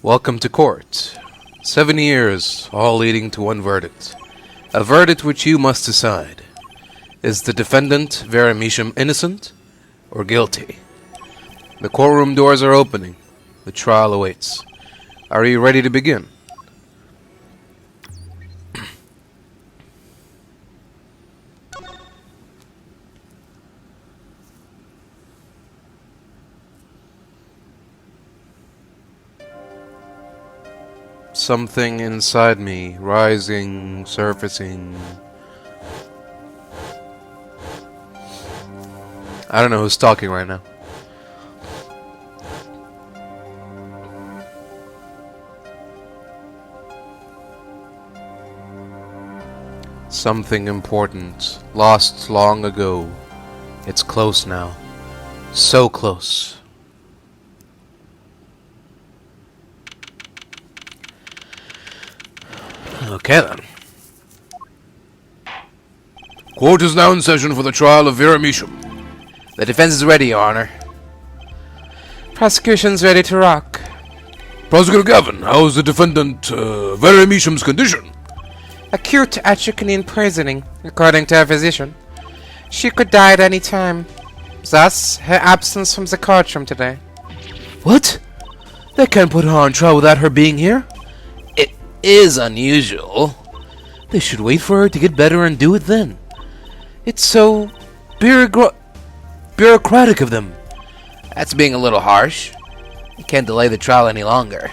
Welcome to court. 7 years, all leading to one verdict. A verdict which you must decide. Is the defendant, Vera Misham, innocent or guilty? The courtroom doors are opening. The trial awaits. Are you ready to begin? Something inside me, rising, surfacing. I don't know who's talking right now. Something important, lost long ago. It's close now. So close. Okay then. Court is now in session for the trial of Vera Misham. The defense is ready, Your Honor. Prosecution's ready to rock. Prosecutor Gavin, how is the defendant, Vera Misham's condition? Acute atropine poisoning, according to her physician. She could die at any time. Thus, her absence from the courtroom today. What? They can't put her on trial without her being here? It is unusual. They should wait for her to get better and do it then. It's so bureaucratic of them. That's being a little harsh. They can't delay the trial any longer,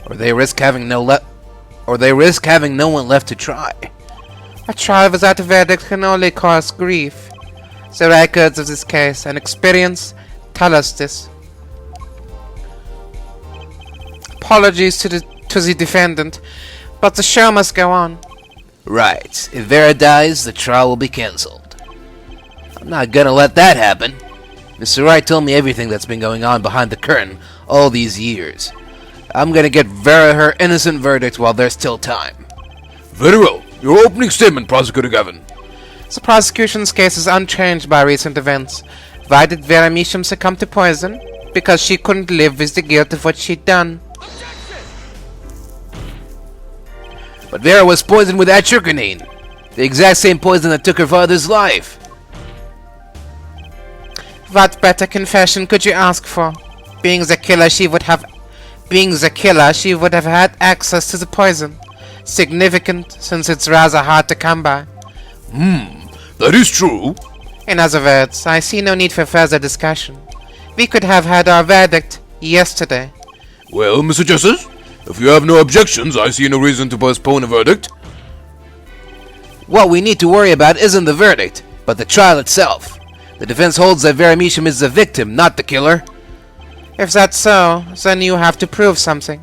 or they risk having no one left to try. A trial without a verdict can only cause grief. The records of this case and experience tell us this. Apologies to the defendant, but the show must go on. Right. If Vera dies, the trial will be cancelled. I'm not gonna let that happen. Mr. Wright told me everything that's been going on behind the curtain all these years. I'm gonna get Vera her innocent verdict while there's still time. Very well. Your opening statement, Prosecutor Gavin. The prosecution's case is unchanged by recent events. Why did Vera Misham succumb to poison? Because she couldn't live with the guilt of what she'd done. But Vera was poisoned with atropine, the exact same poison that took her father's life. What better confession could you ask for? Being the killer, she would have had access to the poison. Significant, since it's rather hard to come by. That is true. In other words, I see no need for further discussion. We could have had our verdict yesterday. Well, Mr. Justice, if you have no objections, I see no reason to postpone a verdict. What we need to worry about isn't the verdict, but the trial itself. The defense holds that Vera Misham is the victim, not the killer. If that's so, then you have to prove something.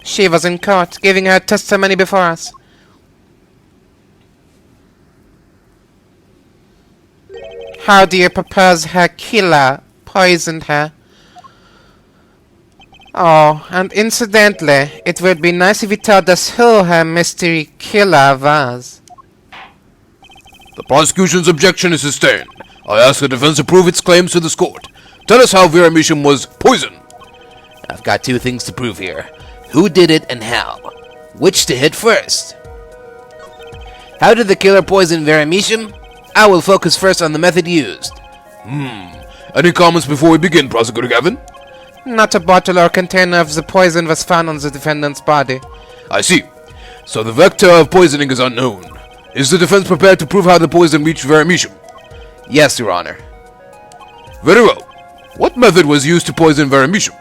She was in court, giving her testimony before us. How do you propose her killer poisoned her? Oh, and incidentally, it would be nice if you told us who her mystery killer was. The prosecution's objection is sustained. I ask the defense to prove its claims to this court. Tell us how Vera Misham was poisoned. I've got two things to prove here. Who did it and how? Which to hit first? How did the killer poison Vera Misham? I will focus first on the method used. Any comments before we begin, Prosecutor Gavin? Not a bottle or container of the poison was found on the defendant's body. I see. So the vector of poisoning is unknown. Is the defense prepared to prove how the poison reached Vera Misham? Yes, Your Honor. Very well. What method was used to poison Vera Misham?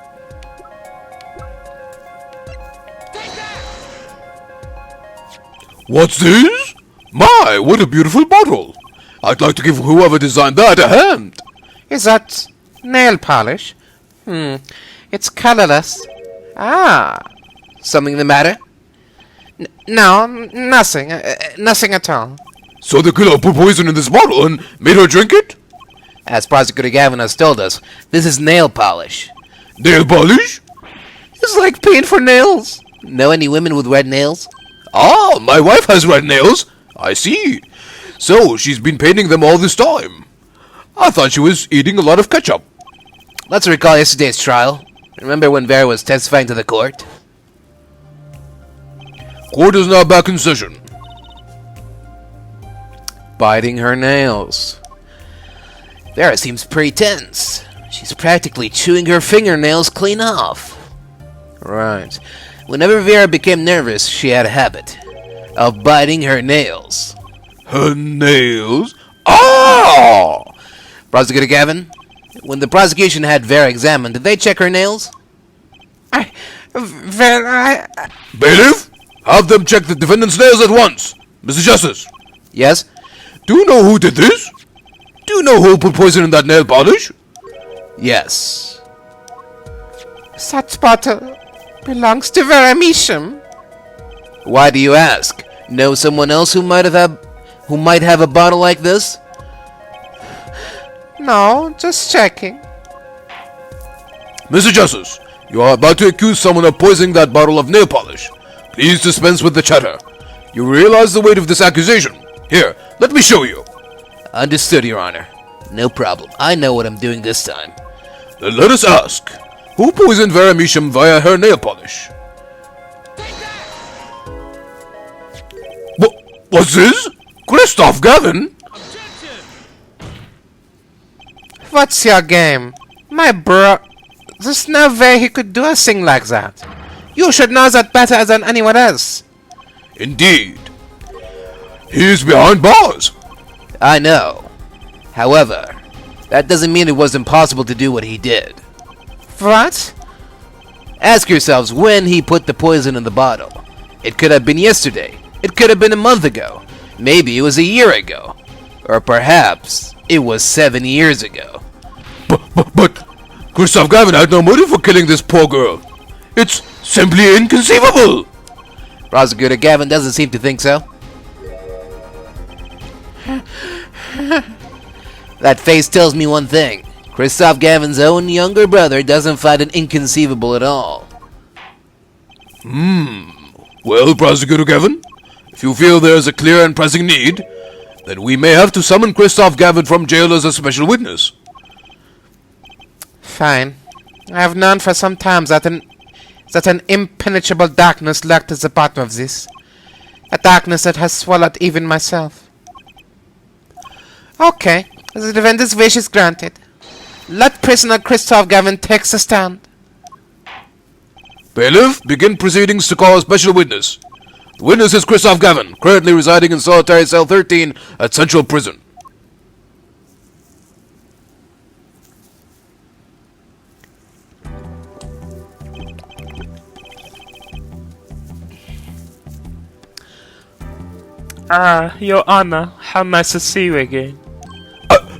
What's this? My, what a beautiful bottle. I'd like to give whoever designed that a hand. Is that nail polish? It's colorless. Ah. Something the matter? No, nothing. Nothing at all. So the killer put poison in this bottle and made her drink it? As Prosecutor Gavin has told us, this is nail polish. Nail polish? It's like paint for nails. Know any women with red nails? Ah, my wife has red nails. I see. So she's been painting them all this time. I thought she was eating a lot of ketchup. Let's recall yesterday's trial. Remember when Vera was testifying to the court? Court is now back in session. Biting her nails. Vera seems pretty tense. She's practically chewing her fingernails clean off. Right. Whenever Vera became nervous, she had a habit of biting her nails. Her nails? Oh! Prosecutor Gavin, when the prosecution had Vera examined, did they check her nails? Bailiff, have them check the defendant's nails at once. Mr. Justice. Yes? Do you know who did this? Do you know who put poison in that nail polish? Yes. Such bottle belongs to Vera Misham. Why do you ask? Know someone else who might have a bottle like this? No, just checking. Mr. Justice, you are about to accuse someone of poisoning that bottle of nail polish. Please dispense with the chatter. You realize the weight of this accusation. Here, let me show you. Understood, Your Honor. No problem. I know what I'm doing this time. Then let us ask, who poisoned Vera Misham via her nail polish? What's this? Christoph Gavin? What's your game? My bro... There's no way he could do a thing like that. You should know that better than anyone else. Indeed. He is behind bars. I know. However, that doesn't mean it was impossible to do what he did. What? Ask yourselves when he put the poison in the bottle. It could have been yesterday. It could have been a month ago. Maybe it was a year ago. Or perhaps it was 7 years ago. But Christoph Gavin had no motive for killing this poor girl. It's simply inconceivable. Prosecutor Gavin doesn't seem to think so. That face tells me one thing. Christoph Gavin's own younger brother doesn't find it inconceivable at all. Well, Prosecutor Gavin, if you feel there is a clear and pressing need, then we may have to summon Christoph Gavin from jail as a special witness. Fine. I have known for some time that an impenetrable darkness lurked at the bottom of this. A darkness that has swallowed even myself. Okay, the defendant's wish is granted. Let prisoner Christoph Gavin take the stand. Bailiff, begin proceedings to call a special witness. The witness is Christoph Gavin, currently residing in solitary cell 13 at Central Prison. Your Honor, how nice to see you again.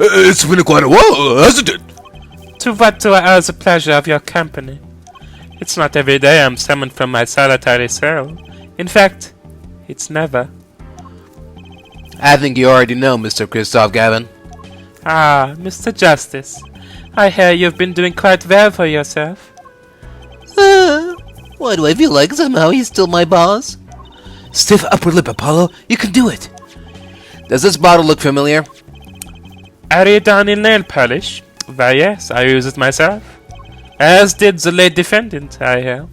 It's been quite a while, hasn't it? To what do I owe the pleasure of your company? It's not every day I'm summoned from my solitary cell. In fact, it's never. I think you already know, Mr. Christoph Gavin. Mr. Justice, I hear you've been doing quite well for yourself. Why do I feel like somehow he's still my boss? Stiff upper lip, Apollo. You can do it. Does this bottle look familiar? Ariadne nail polish? Why yes, I use it myself. As did the late defendant, I hear.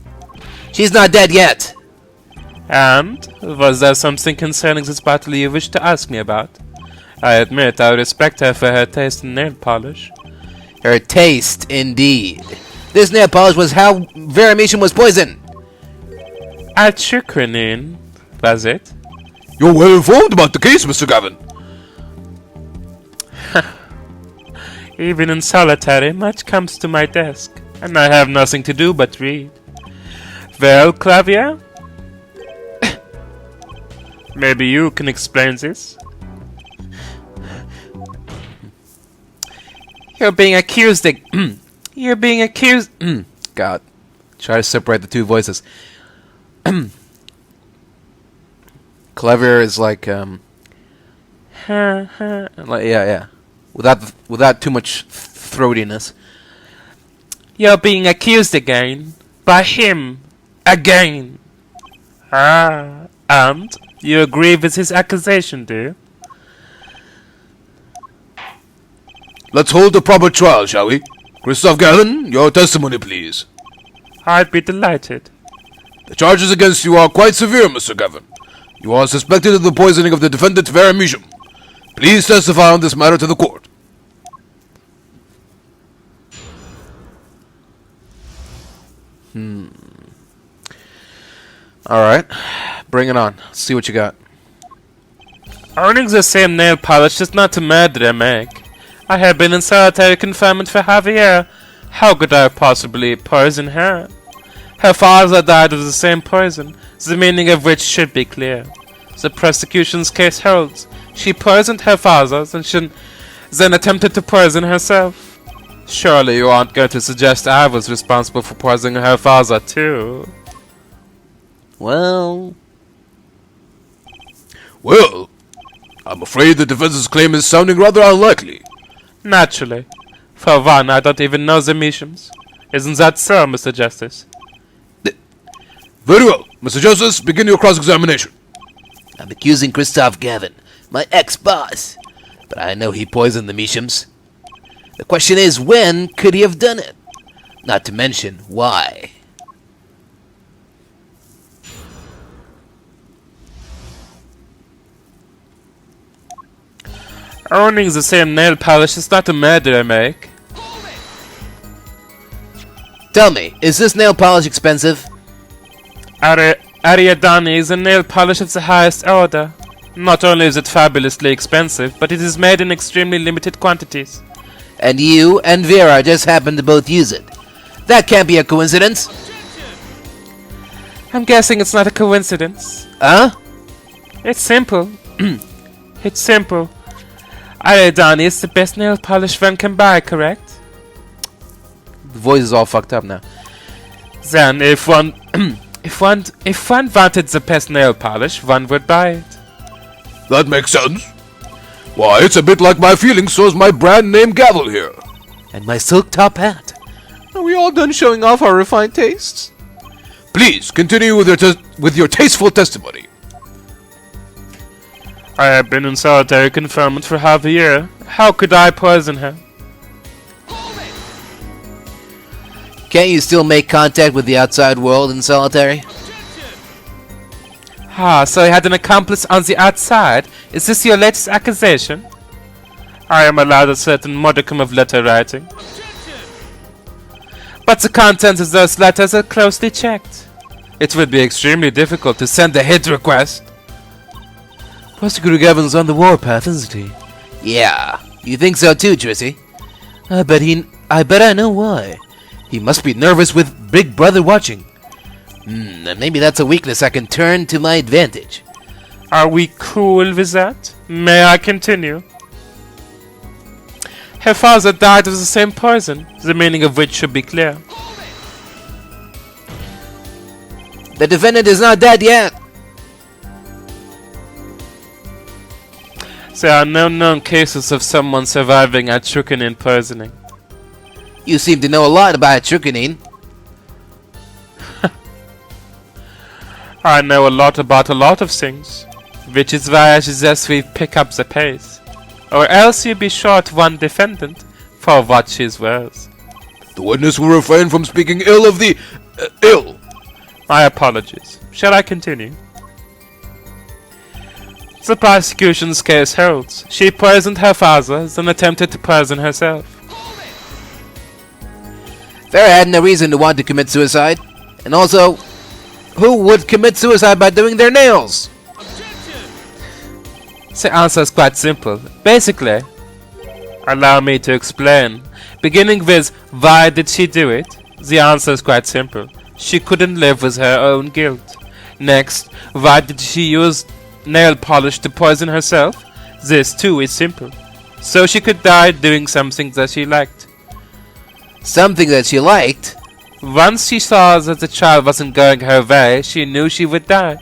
She's not dead yet. And was there something concerning this bottle you wish to ask me about? I admit I respect her for her taste in nail polish. Her taste, indeed. This nail polish was how Vera Misham was poisoned. Achucrinin, was it? You're well informed about the case, Mr. Gavin. Even in solitary, much comes to my desk, and I have nothing to do but read. Well, Clavier? Maybe you can explain this? You're being accused of... You're being accused... God. Try to separate the two voices. Clever is like, yeah. Without too much throatiness. You're being accused again. By him. Again. And you agree with his accusation, do you? Let's hold a proper trial, shall we? Christoph Gavin, your testimony, please. I'd be delighted. The charges against you are quite severe, Mr. Gavin. You are suspected of the poisoning of the defendant Vera Misham. Please testify on this matter to the court. Alright. Bring it on. Let's see what you got. Owning the same nail polish is not a murder, Meg. I have been in solitary confinement for half a year. How could I possibly poison her? Her father died of the same poison, the meaning of which should be clear. The prosecution's case holds. She poisoned her father, and then attempted to poison herself. Surely you aren't going to suggest I was responsible for poisoning her father, too? Well, I'm afraid the defense's claim is sounding rather unlikely. Naturally. For one, I don't even know the Mishams. Isn't that so, Mr. Justice? Very well. Mr. Justice, begin your cross-examination. I'm accusing Christoph Gavin, my ex-boss. But I know he poisoned the Mishams. The question is, when could he have done it? Not to mention, why? Owning the same nail polish is not a murder, Meg. Tell me, is this nail polish expensive? Ariadne is a nail polish of the highest order. Not only is it fabulously expensive, but it is made in extremely limited quantities. And you and Vera just happen to both use it. That can't be a coincidence. I'm guessing it's not a coincidence. Huh? It's simple. It's simple. Ariadne is the best nail polish one can buy, correct? The voice is all fucked up now. Then, if one wanted the best nail polish, one would buy it. That makes sense. Why, it's a bit like my feelings towards my brand name gavel here. And my silk top hat. Are we all done showing off our refined tastes? Please, continue with your tasteful testimony. I have been in solitary confinement for half a year. How could I poison her? Can't you still make contact with the outside world in solitary? Ah, so you had an accomplice on the outside? Is this your latest accusation? I am allowed a certain modicum of letter writing. But the contents of those letters are closely checked. It would be extremely difficult to send a hit request. Prosecutor Gavin's on the warpath, isn't he? Yeah, you think so too, Trissy? I bet I know why. He must be nervous with Big Brother watching. And maybe that's a weakness I can turn to my advantage. Are we cool with that? May I continue? Her father died of the same poison, the meaning of which should be clear. The defendant is not dead yet. There are no known cases of someone surviving atropine poisoning. You seem to know a lot about strychnine. I know a lot about a lot of things, which is why I suggest we pick up the pace. Or else you'll be short one defendant for what she's worth. The witness will refrain from speaking ill of the ill. My apologies. Shall I continue? The prosecution's case holds. She poisoned her father, then attempted to poison herself. Vera had no reason to want to commit suicide. And also, who would commit suicide by doing their nails? The answer is quite simple. Basically, allow me to explain. Beginning with why did she do it? The answer is quite simple. She couldn't live with her own guilt. Next, why did she use nail polish to poison herself? This too is simple. So she could die doing something that she liked. Something that she liked? Once she saw that the trial wasn't going her way, she knew she would die.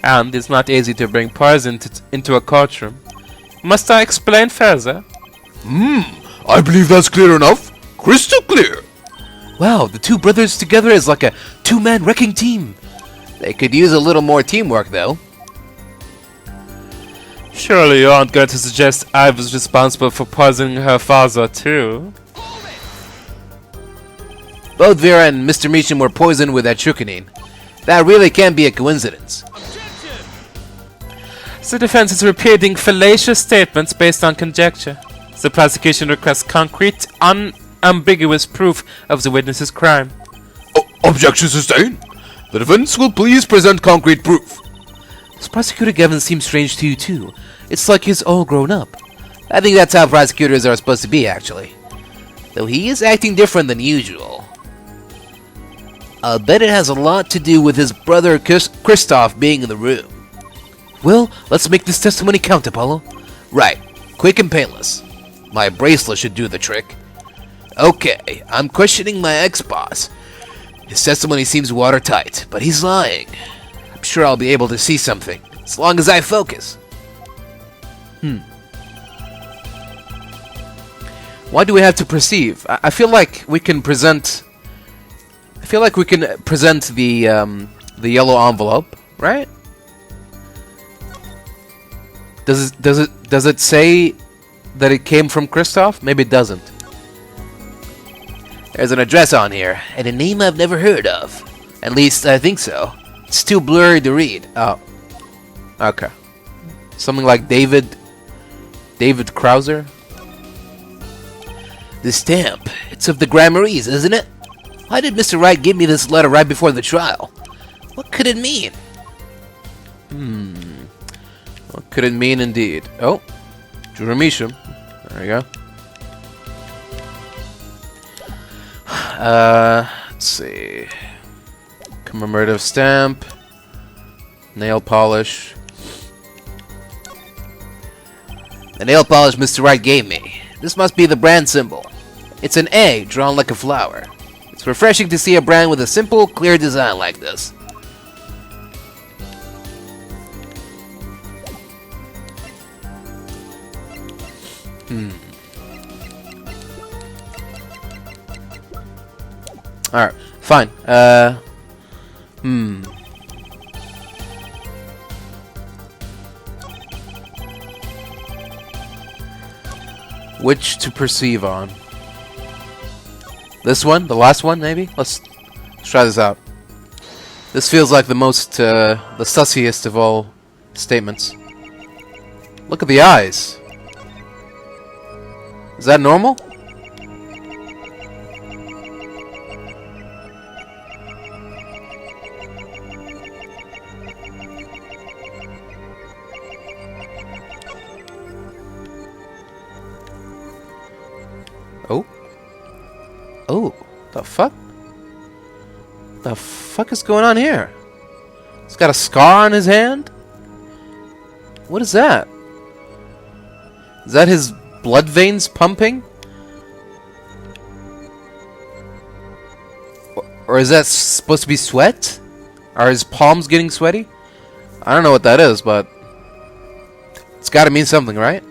And it's not easy to bring poison into a courtroom. Must I explain further? I believe that's clear enough. Crystal clear. Wow, the two brothers together is like a two-man wrecking team. They could use a little more teamwork, though. Surely you aren't going to suggest I was responsible for poisoning her father, too? Both Vera and Mr. Misham were poisoned with atropine. That really can't be a coincidence. The defense is repeating fallacious statements based on conjecture. The prosecution requests concrete, unambiguous proof of the witness's crime. Objection sustained. The defense will please present concrete proof. Does Prosecutor Gavin seem strange to you too? It's like he's all grown up. I think that's how prosecutors are supposed to be, actually. Though he is acting different than usual. I'll bet it has a lot to do with his brother Christoph being in the room. Well, let's make this testimony count, Apollo. Right. Quick and painless. My bracelet should do the trick. Okay, I'm questioning my ex-boss. His testimony seems watertight, but he's lying. I'm sure I'll be able to see something, as long as I focus. Why do we have to perceive? I feel like we can present... the yellow envelope, right? Does it say that it came from Christoph? Maybe it doesn't. There's an address on here, and a name I've never heard of. At least, I think so. It's too blurry to read. Oh. Okay. Something like David Krauser? The stamp. It's of the Grammarese, isn't it? Why did Mr. Wright give me this letter right before the trial? What could it mean? What could it mean indeed? Oh. Vera Misham. There you go. Let's see. Commemorative stamp. Nail polish. The nail polish Mr. Wright gave me. This must be the brand symbol. It's an A drawn like a flower. It's refreshing to see a brand with a simple, clear design like this. Alright, fine. Which to perceive on? This one? The last one, maybe? Let's try this out. This feels like the most, the sussiest of all statements. Look at the eyes. Is that normal? Oh. Oh, the fuck? The fuck is going on here? He's got a scar on his hand? What is that? Is that his blood veins pumping? Or is that supposed to be sweat? Are his palms getting sweaty? I don't know what that is, but it's gotta mean something, right?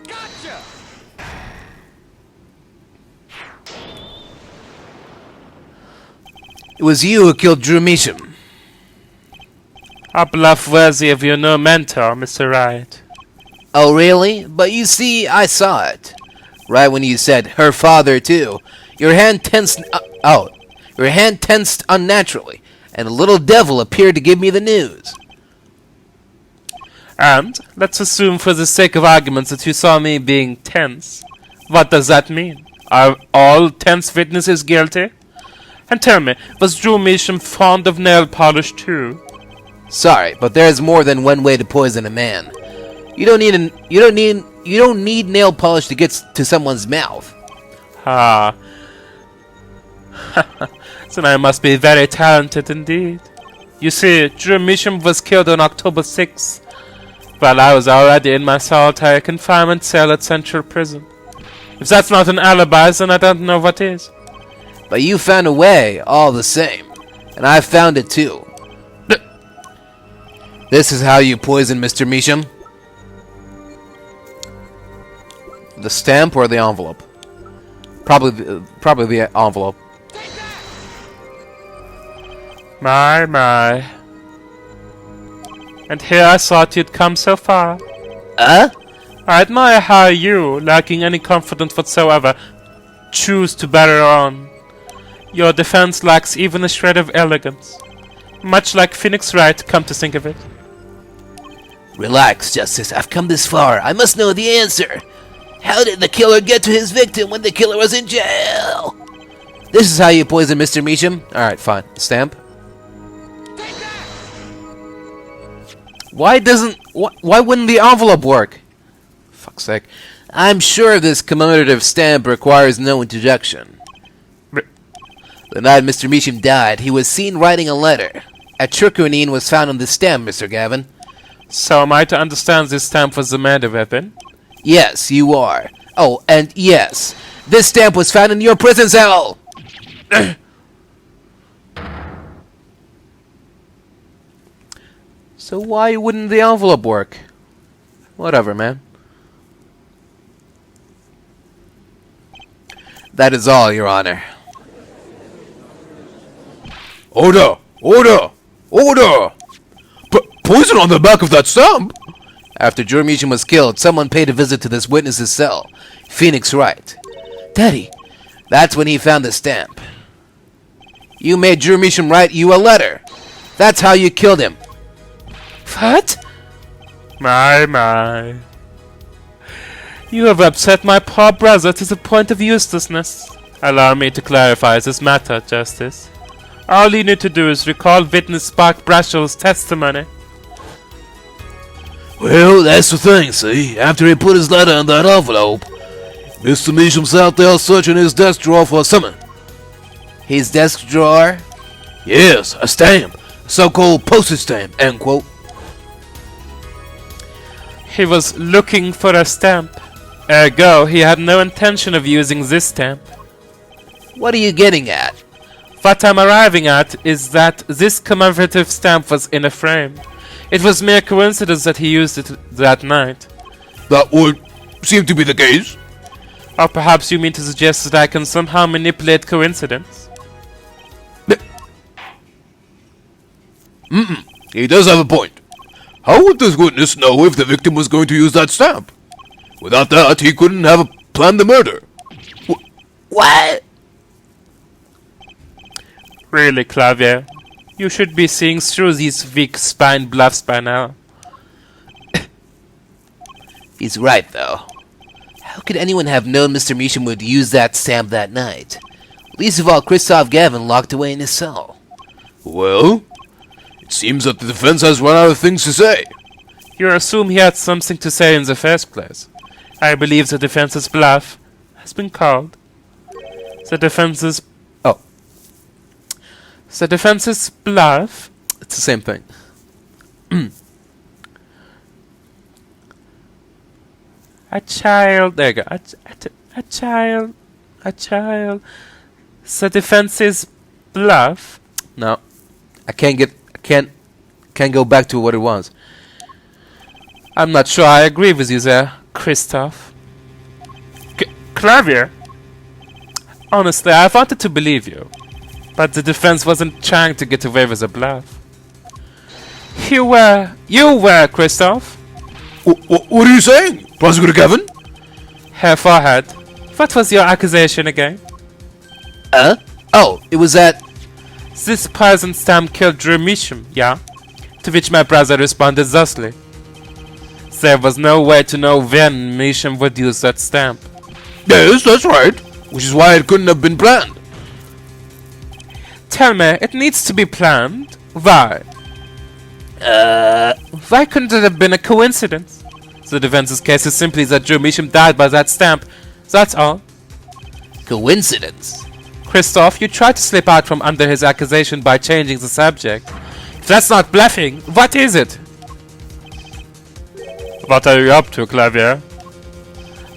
It was you who killed Vera Misham. A bluff worthy of your new mentor, Mr. Wright. Oh, really? But you see, I saw it. Right when you said, her father too. Your hand tensed... Your hand tensed unnaturally, and a little devil appeared to give me the news. And let's assume for the sake of arguments that you saw me being tense. What does that mean? Are all tense witnesses guilty? And tell me, was Vera Misham fond of nail polish too? Sorry, but there is more than one way to poison a man. You don't need nail polish to get to someone's mouth. Ah. Then I must be very talented indeed. You see, Vera Misham was killed on October 6th, while I was already in my solitary confinement cell at Central Prison. If that's not an alibi, then I don't know what is. But you found a way, all the same. And I found it too. This is how you poison Mr. Misham? The stamp or the envelope? Probably the envelope. My. And here I thought you'd come so far. Huh? I admire how you, lacking any confidence whatsoever, choose to better on. Your defense lacks even a shred of elegance. Much like Phoenix Wright, come to think of it. Relax, Justice. I've come this far. I must know the answer. How did the killer get to his victim when the killer was in jail? This is how you poison Mr. Misham? Alright, fine. Stamp. Why wouldn't the envelope work? Fuck's sake. I'm sure this commemorative stamp requires no introduction. The night Mr. Misham died, he was seen writing a letter. A trichonine was found on the stamp, Mr. Gavin. So am I to understand this stamp was the murder weapon? Yes, you are. Oh, and yes, this stamp was found in your prison cell! So why wouldn't the envelope work? Whatever, man. That is all, Your Honor. Order! Order! Order! Poison on the back of that stamp? After Jurists Misham was killed, someone paid a visit to this witness's cell. Phoenix Wright. Daddy, that's when he found the stamp. You made Jurists Misham write you a letter. That's how you killed him. What? My. You have upset my poor brother to the point of uselessness. Allow me to clarify this matter, Justice. All you need to do is recall witness Spark Brashel's testimony. Well, that's the thing, see? After he put his letter in that envelope, Mr. Misham's out there searching his desk drawer for something. His desk drawer? Yes, a stamp. A so-called postage stamp, end quote. He was looking for a stamp. Ergo, he had no intention of using this stamp. What are you getting at? What I'm arriving at is that this commemorative stamp was in a frame. It was mere coincidence that he used it that night. That would seem to be the case. Or perhaps you mean to suggest that I can somehow manipulate coincidence? He does have a point. How would this witness know if the victim was going to use that stamp? Without that, he couldn't have planned the murder. What? Really, Clavier? You should be seeing through these weak-spined bluffs by now. He's right, though. How could anyone have known Mr. Misham would use that stamp that night? Least of all, Christoph Gavin locked away in his cell. Well, it seems that the defense has run out of things to say. You assume he had something to say in the first place. I believe the defense's bluff has been called. The defense's bluff. It's the same thing. A child. There you go. A child. The defense's bluff. No, I can't go back to what it was. I'm not sure I agree with you there, Christoph. Clavier. Honestly, I wanted to believe you. But the defense wasn't trying to get away with a bluff. You were, Christoph. What are you saying, Prosecutor Gavin? Herr Forehead, what was your accusation again? Oh, it was that... This poison stamp killed Jurists Misham, yeah? To which my brother responded thusly. There was no way to know when Misham would use that stamp. Yes, that's right. Which is why it couldn't have been planned. Tell me, it needs to be planned. Why? Why couldn't it have been a coincidence? The defense's case is simply that Jurists Misham died by that stamp. That's all. Coincidence? Christoph, you tried to slip out from under his accusation by changing the subject. If that's not bluffing, what is it? What are you up to, Clavier?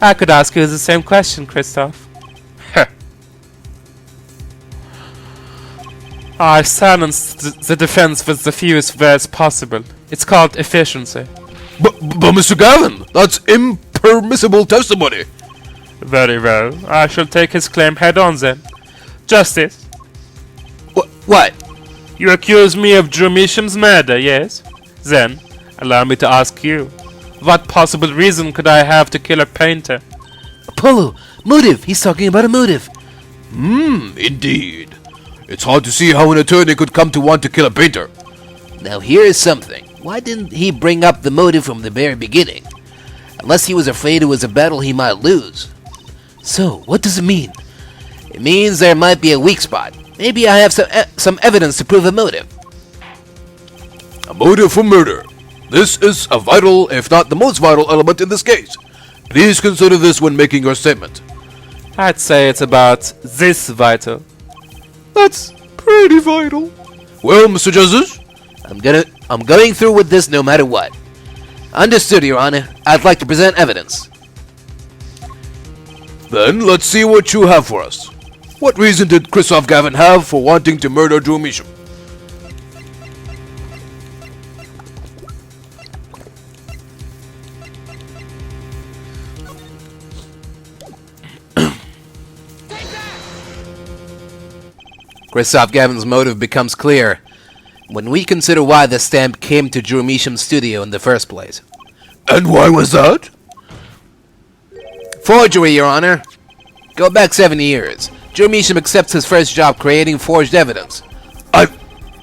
I could ask you the same question, Christoph. I silenced the defense with the fewest words possible. It's called efficiency. But Mr. Gavin, that's impermissible testimony. Very well. I shall take his claim head on then. Justice. What? You accuse me of Jurists Misham's murder, yes? Then, allow me to ask you. What possible reason could I have to kill a painter? Apollo, motive. He's talking about a motive. Indeed. It's hard to see how an attorney could come to want to kill a painter. Now here's something. Why didn't he bring up the motive from the very beginning? Unless he was afraid it was a battle he might lose. So, what does it mean? It means there might be a weak spot. Maybe I have some evidence to prove a motive. A motive for murder. This is a vital, if not the most vital element in this case. Please consider this when making your statement. I'd say it's about this vital. That's pretty vital. Well, Mr. Justice? I'm going through with this no matter what. Understood, Your Honor. I'd like to present evidence. Then let's see what you have for us. What reason did Christoph Gavin have for wanting to murder Vera Misham? Christoph Gavin's motive becomes clear when we consider why the stamp came to Vera Misham's studio in the first place. And why was that? Forgery, Your Honor. Go back 7 years. Vera Misham accepts his first job creating forged evidence. I've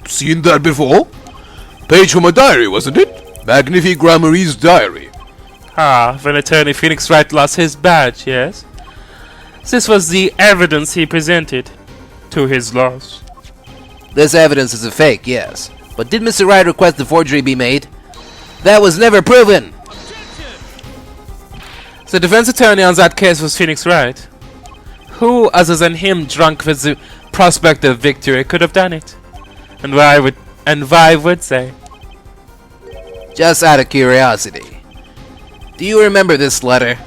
seen that before. Page from a diary, wasn't it? Magnifique Grammarie's diary. Ah, when attorney Phoenix Wright lost his badge, yes? This was the evidence he presented to his loss. This evidence is a fake, yes. But did Mr. Wright request the forgery be made? That was never proven! The defense attorney on that case was Phoenix Wright. Who, other than him, drunk with the prospect of victory, could have done it? And why would they? Just out of curiosity. Do you remember this letter?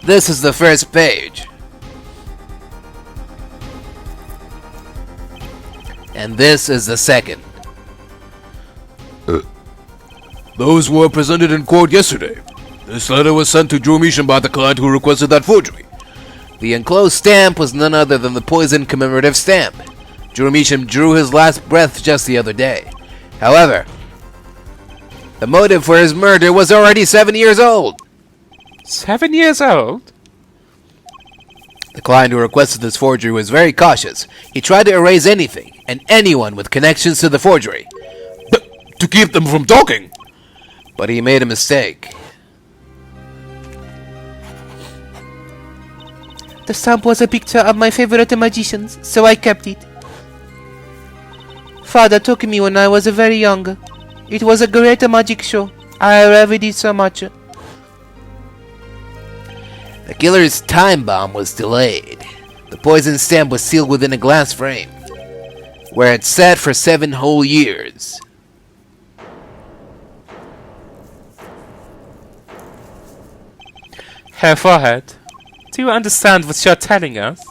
This is the first page. And this is the second. Those were presented in court yesterday. This letter was sent to Vera Misham by the client who requested that forgery. The enclosed stamp was none other than the poison commemorative stamp. Vera Misham drew his last breath just the other day. However, the motive for his murder was already 7 years old. 7 years old? The client who requested this forgery was very cautious. He tried to erase anything and anyone with connections to the forgery. To keep them from talking. But he made a mistake. The stamp was a picture of my favorite magicians, so I kept it. Father took me when I was very young. It was a great magic show. I loved it so much. The killer's time bomb was delayed. The poison stamp was sealed within a glass frame, where it sat for 7 whole years. Herr Forehead, do you understand what you're telling us?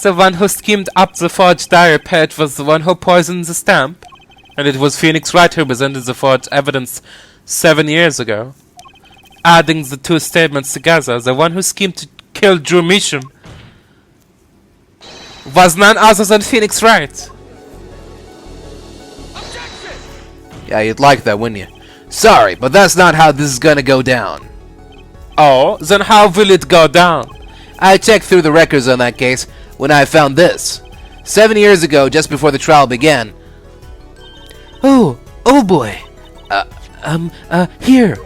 The one who schemed up the forged diary page was the one who poisoned the stamp, and it was Phoenix Wright who presented the forged evidence 7 years ago. Adding the two statements together, the one who schemed to kill Vera Misham was none other than Phoenix Wright. Yeah, you'd like that, wouldn't you? Sorry, but that's not how this is gonna go down. Oh, then how will it go down? I checked through the records on that case when I found this. 7 years ago, just before the trial began. Oh boy. Here.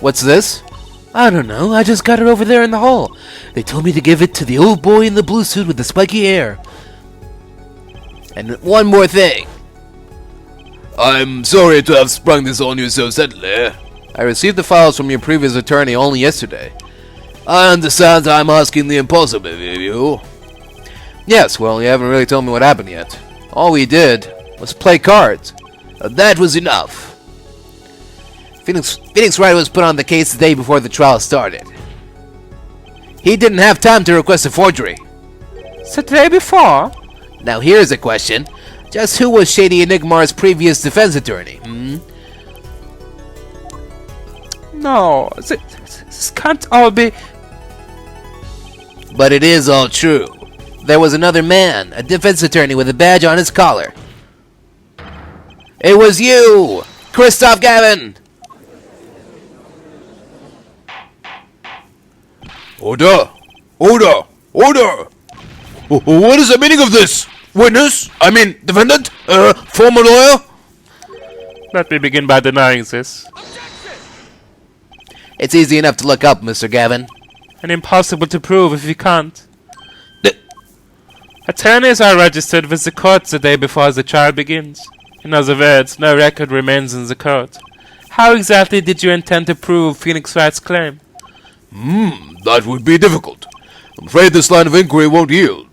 What's this? I don't know, I just got it over there in the hall. They told me to give it to the old boy in the blue suit with the spiky hair. And one more thing. I'm sorry to have sprung this on you so suddenly. I received the files from your previous attorney only yesterday. I understand I'm asking the impossible of you. Yes, well, you haven't really told me what happened yet. All we did was play cards. That was enough. Phoenix Wright was put on the case the day before the trial started. He didn't have time to request a forgery. The day before? Now here's a question. Just who was Shady Enigmar's previous defense attorney? No, this can't all be... But it is all true. There was another man, a defense attorney with a badge on his collar. It was you, Christoph Gavin! Order! Order! Order! What is the meaning of this? Witness? I mean, defendant? Former lawyer? Let me begin by denying this. It's easy enough to look up, Mr. Gavin. And impossible to prove if you can't. Attorneys are registered with the court the day before the trial begins. In other words, no record remains in the court. How exactly did you intend to prove Phoenix Wright's claim? That would be difficult. I'm afraid this line of inquiry won't yield.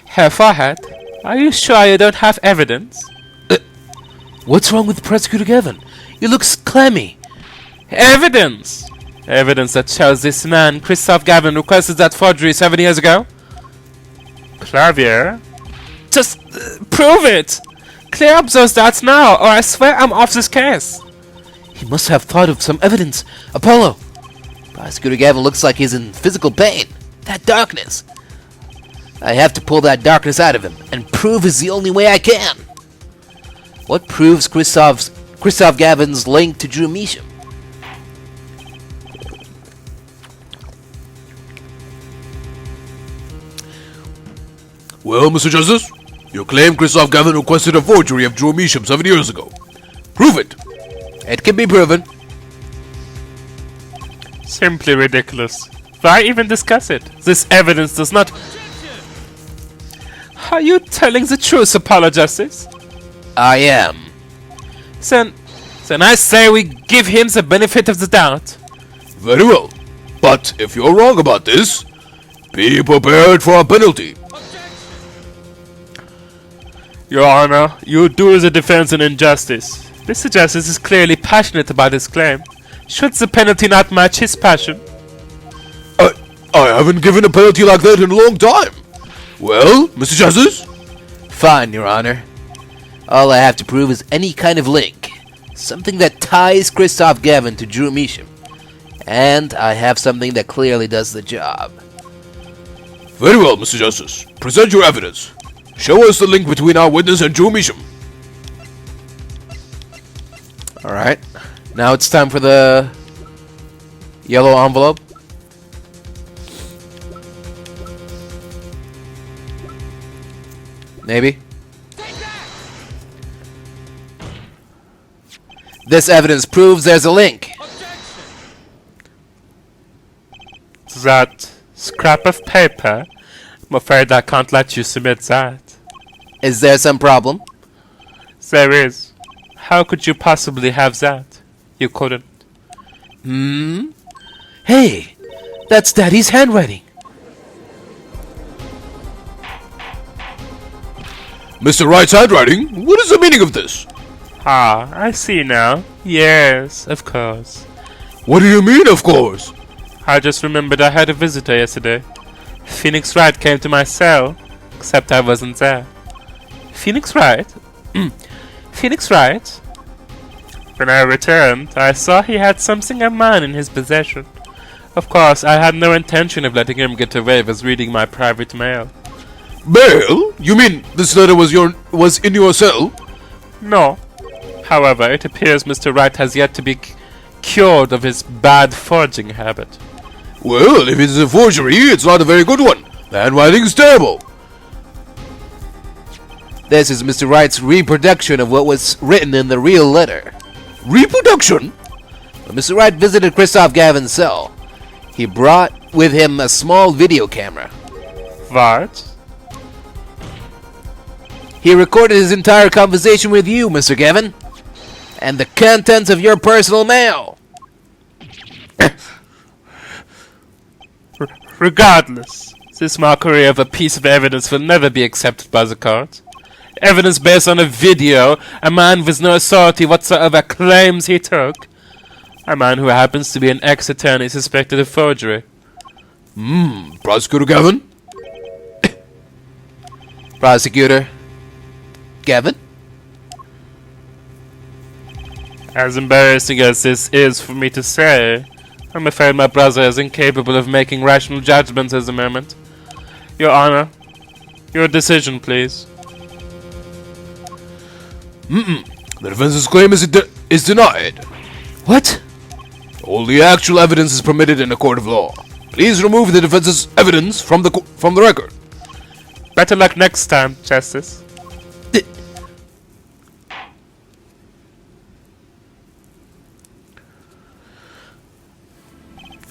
Herr Farhat, are you sure you don't have evidence? What's wrong with Prosecutor Gavin? You look clammy. Evidence! Evidence that shows this man, Christoph Gavin, requested that forgery 7 years ago? Clavier? Just prove it! Clear up those dots now, or I swear I'm off this case! He must have thought of some evidence. Apollo! Prosecutor Gavin looks like he's in physical pain. That darkness. I have to pull that darkness out of him, and prove is the only way I can. What proves Christoph Gavin's link to Vera Misham? Well, Mr. Justice, you claim Christoph Gavin requested a forgery of Vera Misham 7 years ago. Prove it. It can be proven. Simply ridiculous. Why even discuss it? This evidence does not... Are you telling the truth, Apollo Justice? I am. Then I say we give him the benefit of the doubt. Very well. But if you're wrong about this, be prepared for a penalty. Your Honor, you do the defense an injustice. Mr. Justice is clearly passionate about his claim. Should the penalty not match his passion? I haven't given a penalty like that in a long time. Well, Mr. Justice? Fine, Your Honor. All I have to prove is any kind of link. Something that ties Christoph Gavin to Vera Misham. And I have something that clearly does the job. Very well, Mr. Justice. Present your evidence. Show us the link between our witness and Vera Misham. Alright. Now it's time for the yellow envelope. Maybe. This evidence proves there's a link. That scrap of paper? I'm afraid I can't let you submit that. Is there some problem? There is. How could you possibly have that? You couldn't. Hey, that's Daddy's handwriting. Mr. Wright's handwriting? What is the meaning of this? Ah, I see now. Yes, of course. What do you mean, of course? I just remembered I had a visitor yesterday. Phoenix Wright came to my cell, except I wasn't there. Phoenix Wright? Phoenix Wright? When I returned, I saw he had something of mine in his possession. Of course, I had no intention of letting him get away with reading my private mail. Mail? You mean this letter was in your cell? No. However, it appears Mr. Wright has yet to be cured of his bad forging habit. Well, if it's a forgery, it's not a very good one. The handwriting's terrible. This is Mr. Wright's reproduction of what was written in the real letter. Reproduction? When Mr. Wright visited Christoph Gavin's cell, he brought with him a small video camera. What? He recorded his entire conversation with you, Mr. Gavin, and the contents of your personal mail. Regardless, this mockery of a piece of evidence will never be accepted by the court. Evidence based on a video a man with no authority whatsoever claims he took. A man who happens to be an ex-attorney suspected of forgery. Prosecutor Gavin? Prosecutor Gavin? As embarrassing as this is for me to say, I'm afraid my brother is incapable of making rational judgments at the moment. Your Honor, your decision, please. The defense's claim is denied. What? Only actual evidence is permitted in a court of law. Please remove the defense's evidence from the record. Better luck next time, Justice.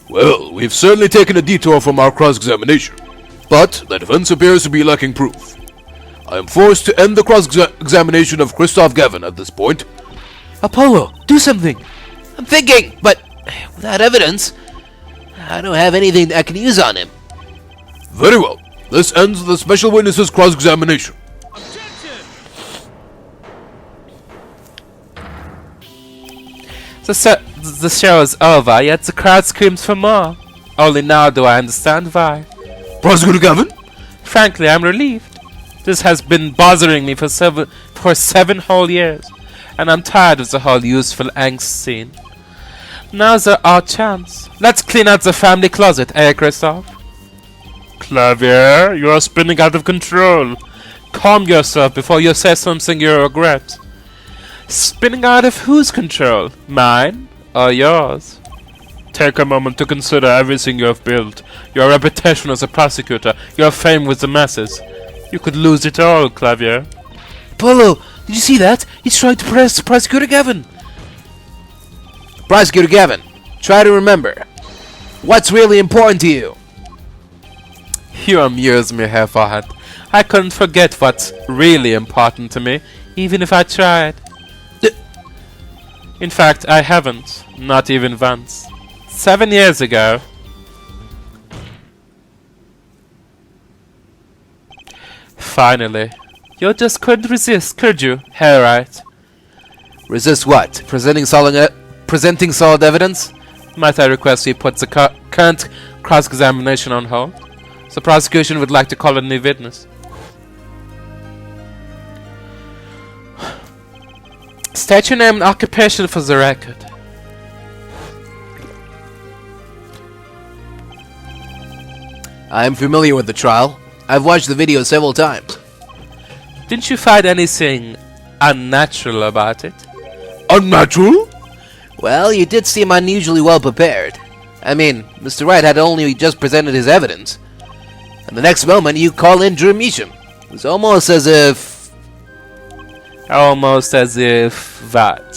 Well, we've certainly taken a detour from our cross-examination, but the defense appears to be lacking proof. I am forced to end the cross-examination of Christoph Gavin at this point. Apollo, do something! I'm thinking, but without evidence, I don't have anything I can use on him. Very well. This ends the special witness's cross-examination. The show is over, yet the crowd screams for more. Only now do I understand why. Prosecutor Gavin? Frankly, I'm relieved. This has been bothering me for seven whole years, and I'm tired of the whole useful angst scene. Now's our chance. Let's clean out the family closet, eh, Christoph? Clavier, you are spinning out of control. Calm yourself before you say something you regret. Spinning out of whose control? Mine or yours? Take a moment to consider everything you have built. Your reputation as a prosecutor, your fame with the masses. You could lose it all, Clavier. Apollo, did you see that? He's trying to press Prosecutor Gavin. Prosecutor Gavin, try to remember. What's really important to you? You amuse me, Herr Farhat. I couldn't forget what's really important to me, even if I tried. In fact, I haven't. Not even once. 7 years ago. Finally. You just couldn't resist, could you, Herr Wright? Resist what? Presenting solid evidence? Might I request you put the current cross-examination on hold? The prosecution would like to call a new witness. State your name and occupation for the record. I'm familiar with the trial. I've watched the video several times. Didn't you find anything unnatural about it? Unnatural? Well, you did seem unusually well prepared. I mean, Mr. Wright had only just presented his evidence. And the next moment you call in Vera Misham. It was almost as if... Almost as if what?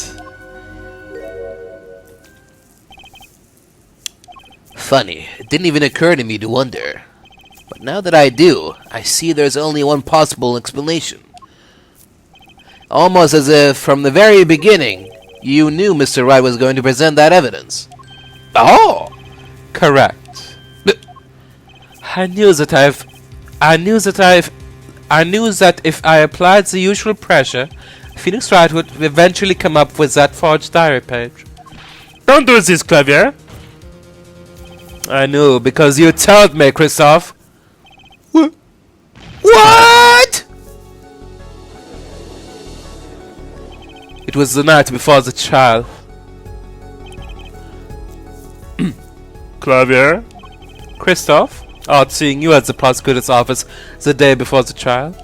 Funny, it didn't even occur to me to wonder. But now that I do, I see there's only one possible explanation. Almost as if, from the very beginning, you knew Mr. Wright was going to present that evidence. Oh! Correct. I knew that if I applied the usual pressure, Phoenix Wright would eventually come up with that forged diary page. Don't do this, Clavier! I knew, because you told me, Christoph. What? It was the night before the trial. Clavier? Christoph? Odd seeing you at the prosecutor's office the day before the trial.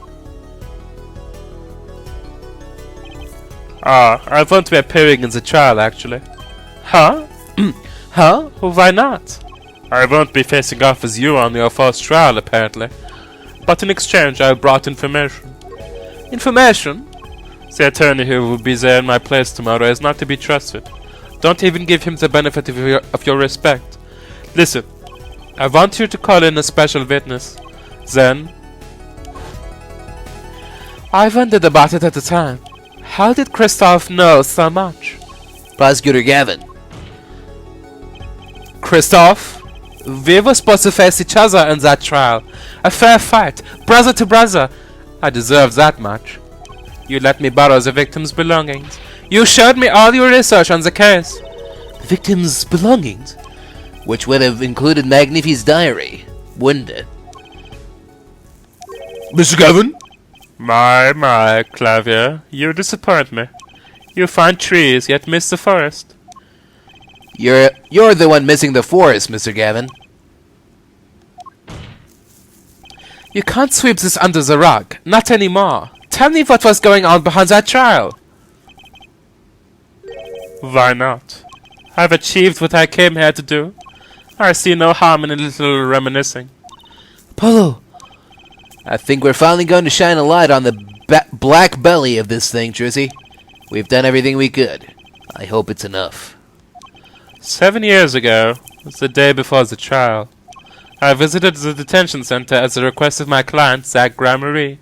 I won't be appearing in the trial, actually. Huh? Huh? Why not? I won't be facing off as you on your first trial, apparently. But in exchange, I brought information. Information? The attorney who will be there in my place tomorrow is not to be trusted. Don't even give him the benefit of your respect. Listen, I want you to call in a special witness. Then... I wondered about it at the time. How did Christoph know so much? Prosecutor Gavin. Christoph? We were supposed to face each other in that trial. A fair fight, brother to brother. I deserve that much. You let me borrow the victim's belongings. You showed me all your research on the case. The victim's belongings? Which would have included Magnifi's diary, wouldn't it? Mr. Gavin? My, Clavier, you disappoint me. You find trees, yet miss the forest. You're the one missing the forest, Mr. Gavin. You can't sweep this under the rug. Not anymore. Tell me what was going on behind that trial. Why not? I've achieved what I came here to do. I see no harm in a little reminiscing. Apollo! I think we're finally going to shine a light on the black belly of this thing, Drizzy. We've done everything we could. I hope it's enough. 7 years ago, was the day before the trial. I visited the detention center at the request of my client, Zach Gramarye.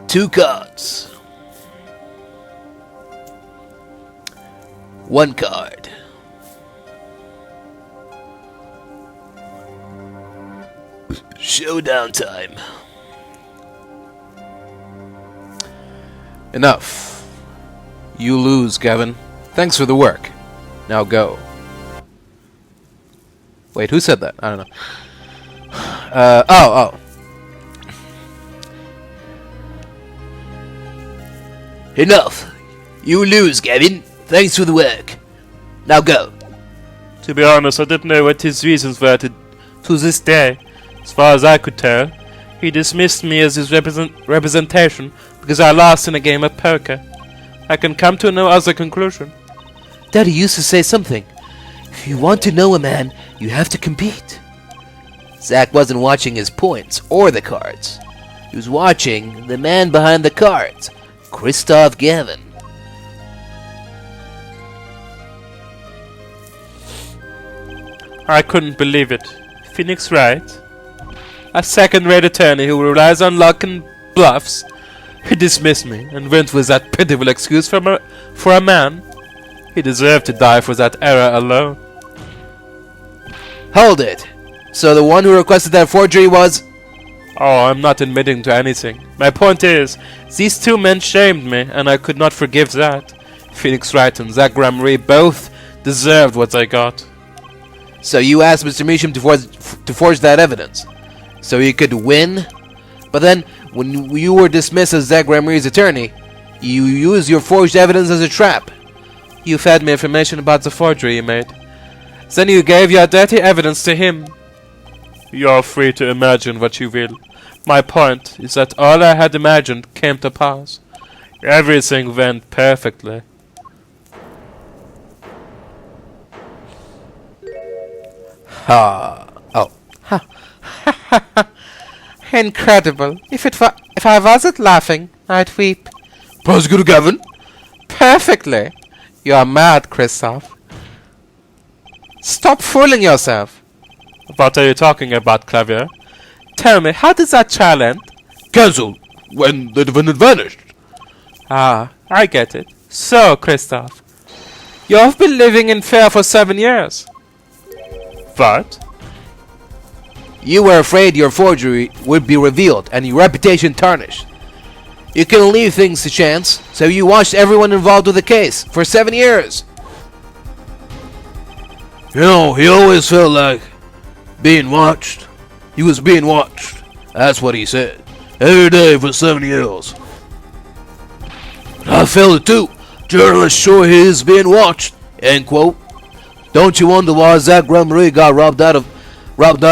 2 cards. 1 card. Showdown time. Enough. You lose, Gavin. Thanks for the work. Now go. Wait, who said that? I don't know. Oh. Enough. You lose, Gavin. Thanks for the work. Now go. To be honest, I didn't know what his reasons were to this day. As far as I could tell, he dismissed me as his representation because I lost in a game of poker. I can come to no other conclusion. Daddy used to say something. If you want to know a man, you have to compete. Zach wasn't watching his points or the cards. He was watching the man behind the cards, Christoph Gavin. I couldn't believe it. Phoenix Wright, a second-rate attorney who relies on luck and bluffs, he dismissed me and went with that pitiful excuse for a man. He deserved to die for that error alone. Hold it. So the one who requested that forgery was... Oh, I'm not admitting to anything. My point is, these 2 men shamed me, and I could not forgive that. Phoenix Wright and Zach Gramarye both deserved what they got. So you asked Mr. Misham to forge that evidence, so you could win? But then, when you were dismissed as Zach Gramarye's attorney, you used your forged evidence as a trap. You fed me information about the forgery you made. Then you gave your dirty evidence to him. You're free to imagine what you will. My point is that all I had imagined came to pass. Everything went perfectly. Incredible. If I wasn't laughing, I'd weep. Prosecutor Gavin? Perfectly. You're mad, Christoph. Stop fooling yourself. What are you talking about, Clavier? Tell me, how did that trial end? Cancelled when the defendant vanished. Ah, I get it. So, Christoph, you've been living in fear for 7 years. What? You were afraid your forgery would be revealed and your reputation tarnished. You couldn't leave things to chance, so you watched everyone involved with the case for 7 years. You know, he always felt like being watched. He was being watched. That's what he said. Every day for 7 years. I felt it too. Journalists sure he is being watched. End quote. Don't you wonder why Zach Gramarye got robbed out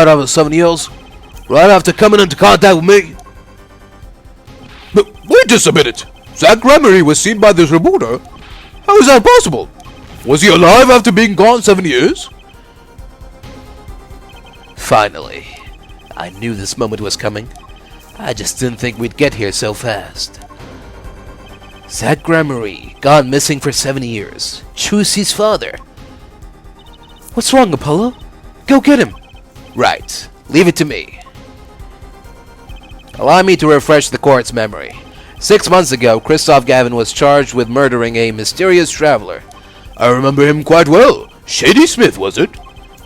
of his 7 years? Right after coming into contact with me? But wait just a minute. Zach Gramarye was seen by this reporter? How is that possible? Was he alive after being gone 7 years? Finally. I knew this moment was coming. I just didn't think we'd get here so fast. Zach Gramarye, gone missing for 7 years. Chusi's father. What's wrong, Apollo? Go get him. Right. Leave it to me. Allow me to refresh the court's memory. 6 months ago, Christoph Gavin was charged with murdering a mysterious traveler. I remember him quite well. Shady Smith, was it?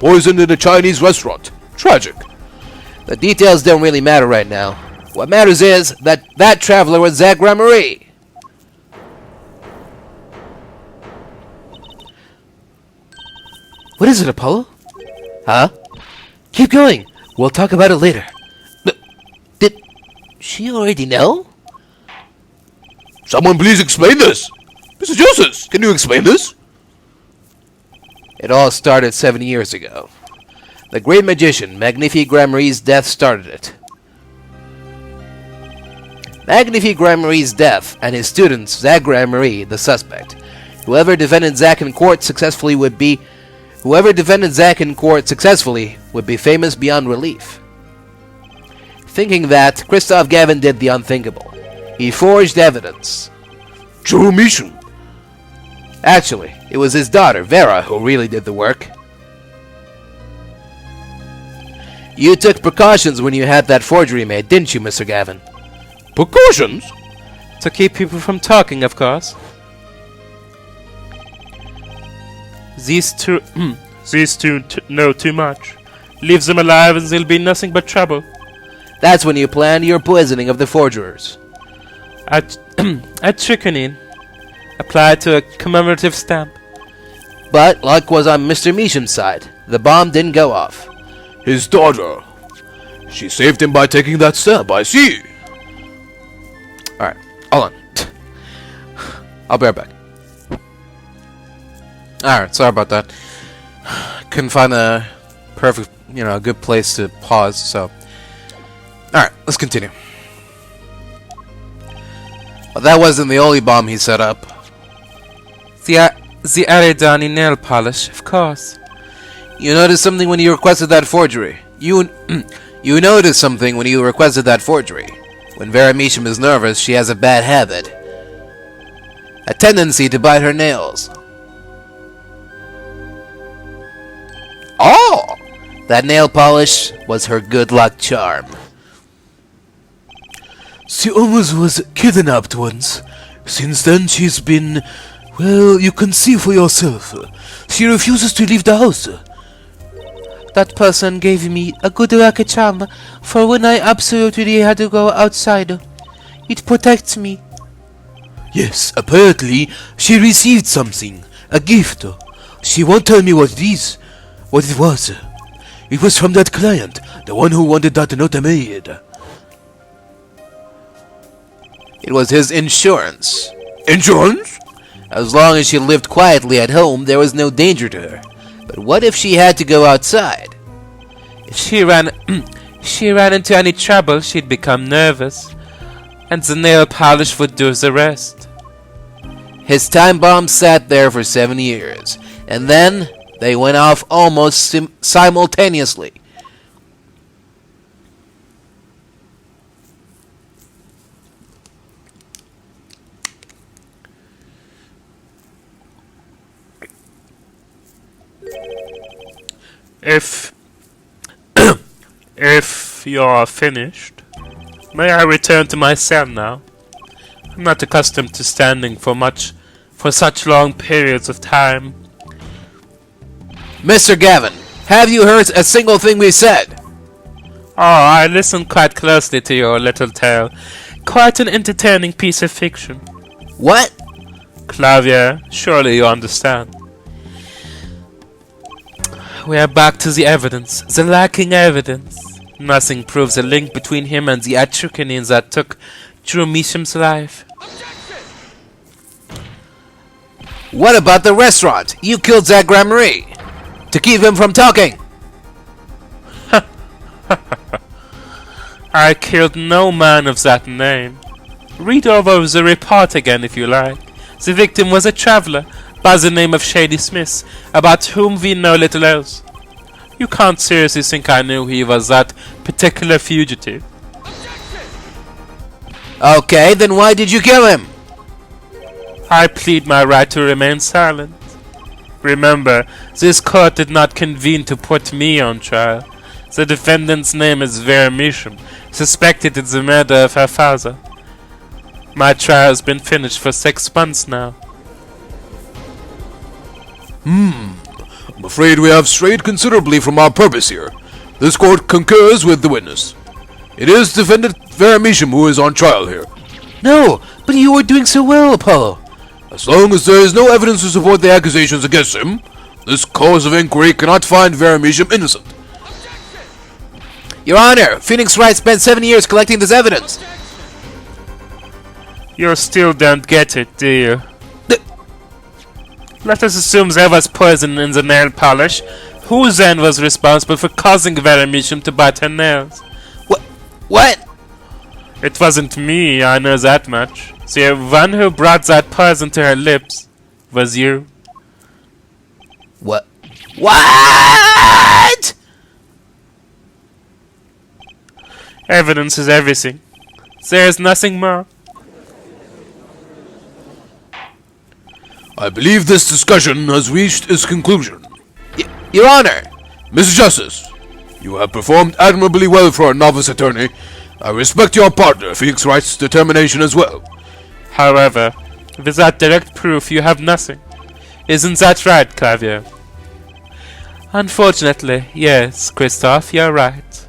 Poisoned in a Chinese restaurant. Tragic. The details don't really matter right now. What matters is that traveler was Zach Gramarye. What is it, Apollo? Huh? Keep going. We'll talk about it later. Did she already know? Someone please explain this. Mr. Joseph, can you explain this? It all started 7 years ago. The great magician, Magnifique Gramarye's death started it. Magnifique Gramarie's death, and his student, Zach Gramarie, the suspect. Whoever defended Zach in court successfully would be famous beyond relief. Thinking that, Christoph Gavin did the unthinkable. He forged evidence. Vera Misham. Actually, it was his daughter, Vera, who really did the work. You took precautions when you had that forgery made, didn't you, Mr. Gavin? Precautions? To keep people from talking, of course. These two know too much. Leave them alive and there'll be nothing but trouble. That's when you planned your poisoning of the forgers. At Strychnine. Applied to a commemorative stamp. But luck was on Mr. Misham's side. The bomb didn't go off. His daughter. She saved him by taking that stamp, I see. Alright, hold on. I'll be right back. Alright, sorry about that. Couldn't find a perfect, a good place to pause, so. Alright, let's continue. Well, that wasn't the only bomb he set up. The Aridani nail polish, of course. You noticed something when you requested that forgery. You noticed something when you requested that forgery. When Vera Misham is nervous, she has a bad habit. A tendency to bite her nails. Oh! That nail polish was her good luck charm. She almost was kidnapped once. Since then she's been... Well, you can see for yourself. She refuses to leave the house. That person gave me a good luck charm for when I absolutely had to go outside. It protects me. Yes, apparently she received something. A gift. She won't tell me what it is. What it was. It was from that client. The one who wanted that note made. It was his insurance. Insurance? As long as she lived quietly at home, there was no danger to her. But what if she had to go outside? If she ran into any trouble, she'd become nervous. And the nail polish would do the rest. His time bomb sat there for 7 years. And then, they went off almost simultaneously. If you're finished, may I return to my cell now? I'm not accustomed to standing for such long periods of time. Mr. Gavin, have you heard a single thing we said? Oh, I listened quite closely to your little tale. Quite an entertaining piece of fiction. What? Clavier, surely you understand. We are back to the evidence, the lacking evidence. Nothing proves a link between him and the Achukanins that took Vera Misham's life. What about the restaurant? You killed Zach Gramarie to keep him from talking. I killed no man of that name. Read over the report again if you like. The victim was a traveler by the name of Shady Smith, about whom we know little else. You can't seriously think I knew he was that particular fugitive. Okay, then why did you kill him? I plead my right to remain silent. Remember, this court did not convene to put me on trial. The defendant's name is Vera Misham, suspected in the murder of her father. My trial has been finished for 6 months now. I'm afraid we have strayed considerably from our purpose here. This court concurs with the witness. It is defendant Vera Misham who is on trial here. No, but you were doing so well, Apollo. As long as there is no evidence to support the accusations against him, this cause of inquiry cannot find Vera Misham innocent. Your Honor, Phoenix Wright spent 7 years collecting this evidence. You still don't get it, do you? Let us assume there was poison in the nail polish. Who then was responsible for causing Vera Misham to bite her nails? What? It wasn't me, I know that much. The one who brought that poison to her lips was you. What? What? Evidence is everything. There is nothing more. I believe this discussion has reached its conclusion. Your Honor! Mr. Justice, you have performed admirably well for a novice attorney. I respect your partner, Phoenix Wright's determination as well. However, without direct proof, you have nothing. Isn't that right, Clavier? Unfortunately, yes, Christoph, you're right.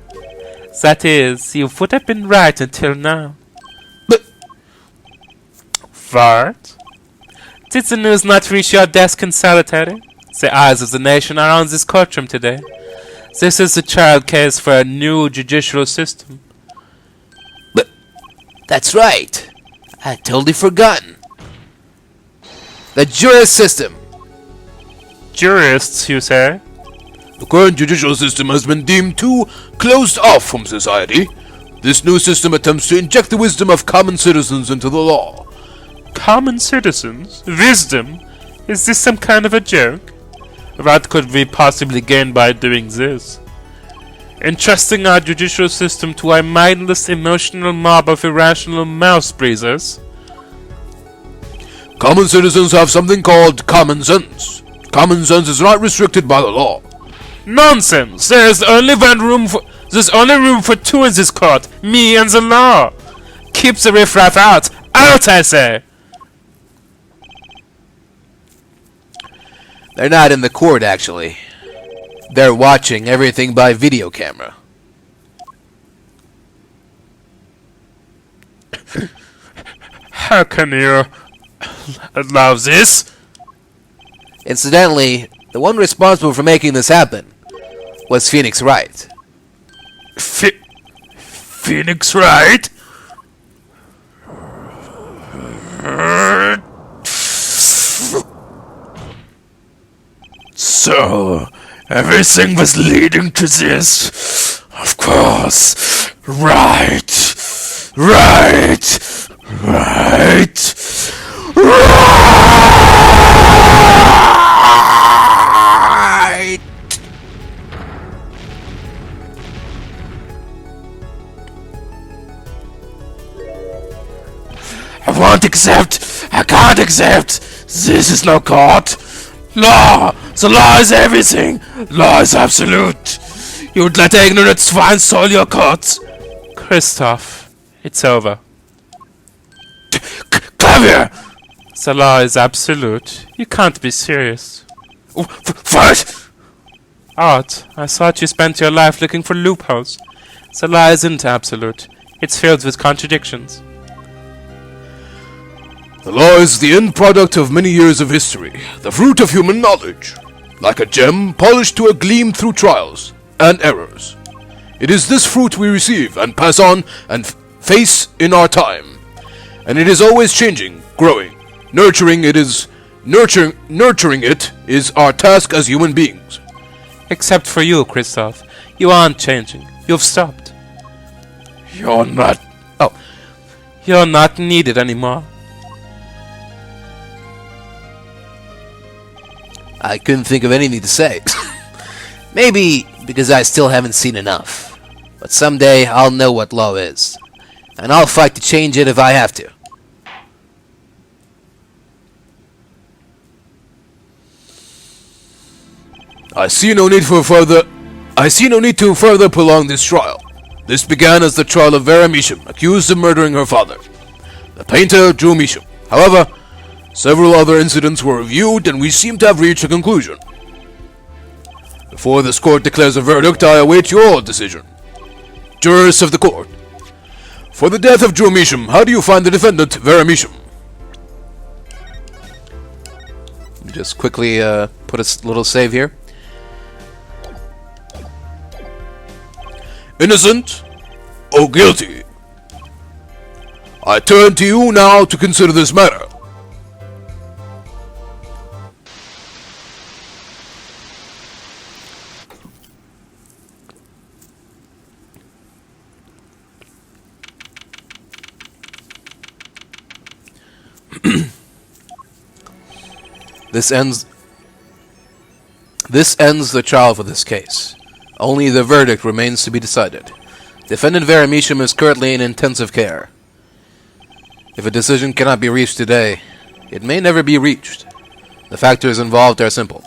That is, you would have been right until now. But What? Did the news not reach your desk in solitary? The eyes of the nation are on this courtroom today. This is the child case for a new judicial system. That's right. I had totally forgotten. The jurist system. Jurists, you say? the current judicial system has been deemed too closed off from society. This new system attempts to inject the wisdom of common citizens into the law. Common citizens? Wisdom? Is this some kind of a joke? What could we possibly gain by doing this? Entrusting our judicial system to a mindless emotional mob of irrational mouse breathers? Common citizens have something called common sense. Common sense is not restricted by the law. Nonsense! There's only room for two in this court. Me and the law. Keep the riffraff out. Out, I say! They're not in the court, actually. They're watching everything by video camera. How can you allow this? Incidentally, the one responsible for making this happen was Phoenix Wright. Phoenix Wright? So, everything was leading to this. Of course. Right. I can't accept. This is no court. Law! The law is everything! Law is absolute! You'd let ignorant swine soil your courts! Christoph, it's over. Clavier! The law is absolute. You can't be serious. What? Art, I thought you spent your life looking for loopholes. The law isn't absolute. It's filled with contradictions. The law is the end product of many years of history, the fruit of human knowledge. Like a gem polished to a gleam through trials and errors. It is this fruit we receive and pass on and face in our time. And it is always changing, growing. Nurturing it is our task as human beings. Except for you, Christoph. You aren't changing. You've stopped. You're not needed anymore. I couldn't think of anything to say. Maybe because I still haven't seen enough. But someday I'll know what law is. And I'll fight to change it if I have to. I see no need to further prolong this trial. This began as the trial of Vera Misham, accused of murdering her father, the painter Vera Misham. However, several other incidents were reviewed and we seem to have reached a conclusion. Before this court declares a verdict, I await your decision. Jurists of the court. For the death of Vera Misham, how do you find the defendant, Vera Misham? Just quickly put a little save here. Innocent or guilty? I turn to you now to consider this matter. This ends the trial for this case. Only the verdict remains to be decided. Defendant Vera Misham is currently in intensive care. If a decision cannot be reached today, it may never be reached. The factors involved are simple.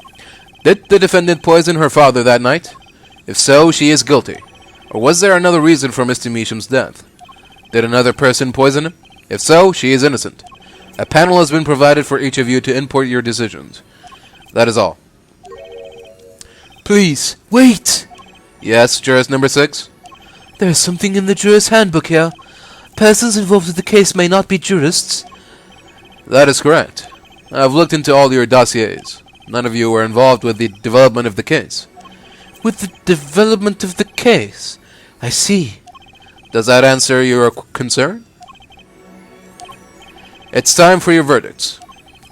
Did the defendant poison her father that night? If so, she is guilty. Or was there another reason for Mr. Misham's death? Did another person poison him? If so, she is innocent. A panel has been provided for each of you to input your decisions. That is all. Please, wait! Yes, jurist number 6? There's something in the jurist handbook here. Persons involved in the case may not be jurists. That is correct. I've looked into all your dossiers. None of you were involved with the development of the case. With the development of the case? I see. Does that answer your concern? It's time for your verdicts.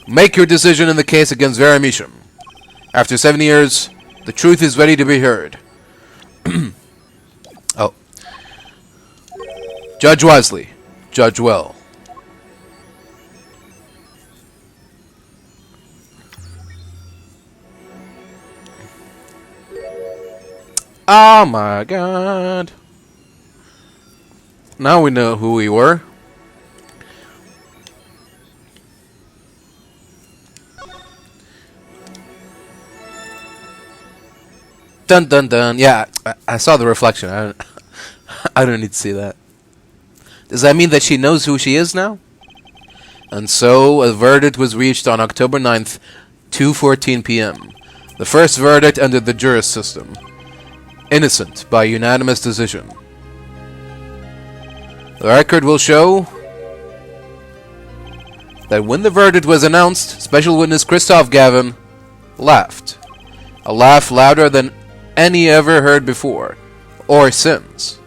Make your decision in the case against Vera Misham. After 7 years, the truth is ready to be heard. Oh. Judge wisely. Judge well. Oh my god. Now we know who we were. Dun dun dun. Yeah, I saw the reflection. I don't need to see that. Does that mean that she knows who she is now? And so, a verdict was reached on October 9th, 2:14 p.m. The first verdict under the jurist system. Innocent by unanimous decision. The record will show that when the verdict was announced, Special Witness Christoph Gavin laughed. A laugh louder than any ever heard before, or since.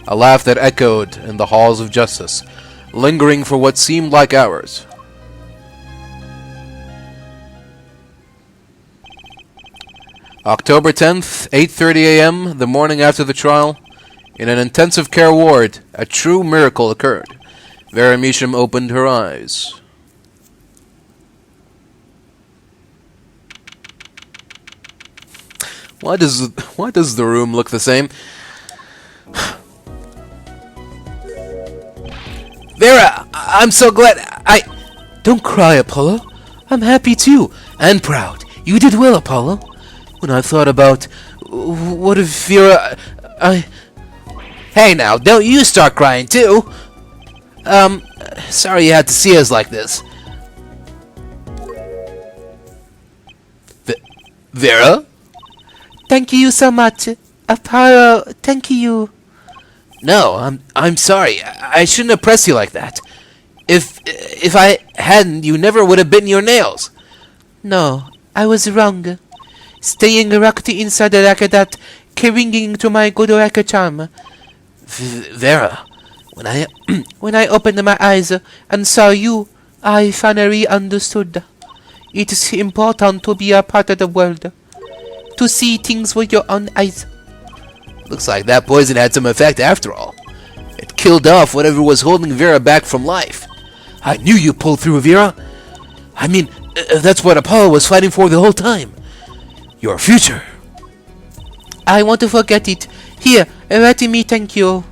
A laugh that echoed in the halls of justice, lingering for what seemed like hours. October 10th, 8:30 a.m., the morning after the trial, in an intensive care ward, a true miracle occurred. Vera Misham opened her eyes. Why does the room look the same? Vera, I'm so glad. Don't cry, Apollo. I'm happy too, and proud. You did well, Apollo. When I thought about what if Vera, Hey now, don't you start crying too. Sorry you had to see us like this. Vera? Thank you so much, Apollo. Thank you. No, I'm sorry. I shouldn't have pressed you like that. If I hadn't, you never would have bitten your nails. No, I was wrong. Staying locked inside like that, clinging to my good like a charm. Vera, When I opened my eyes and saw you, I finally understood. It is important to be a part of the world. To see things with your own eyes. looks like that poison had some effect after all. It killed off whatever was holding Vera back from life. I knew you pulled through, Vera. I mean, that's what Apollo was fighting for the whole time. Your future. I want to forget it. Here, let me thank you.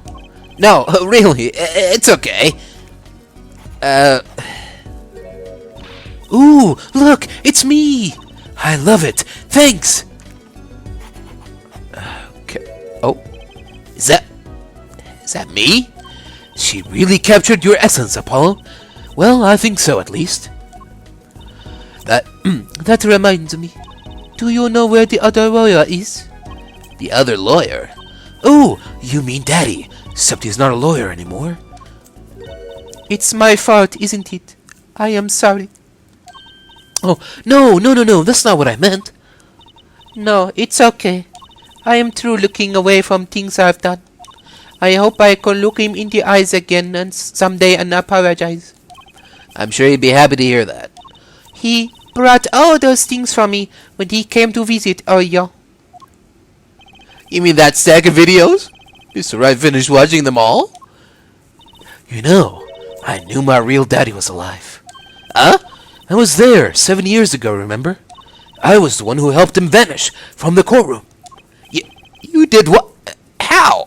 No, really, it's okay. Ooh, look, it's me. I love it. Thanks. Okay. Oh, is that me? She really captured your essence, Apollo. Well, I think so, at least. That reminds me. Do you know where the other lawyer is? The other lawyer? Oh, you mean Daddy, except he's not a lawyer anymore. It's my fault, isn't it? I am sorry. Oh, no, that's not what I meant. No, it's okay. I am through looking away from things I've done. I hope I can look him in the eyes again and someday and apologize. I'm sure he'd be happy to hear that. He brought all those things for me when he came to visit earlier. You mean that stack of videos? Mr. Wright finished watching them all? You know, I knew my real daddy was alive. Huh? I was there 7 years ago, remember? I was the one who helped him vanish from the courtroom. You did what? How?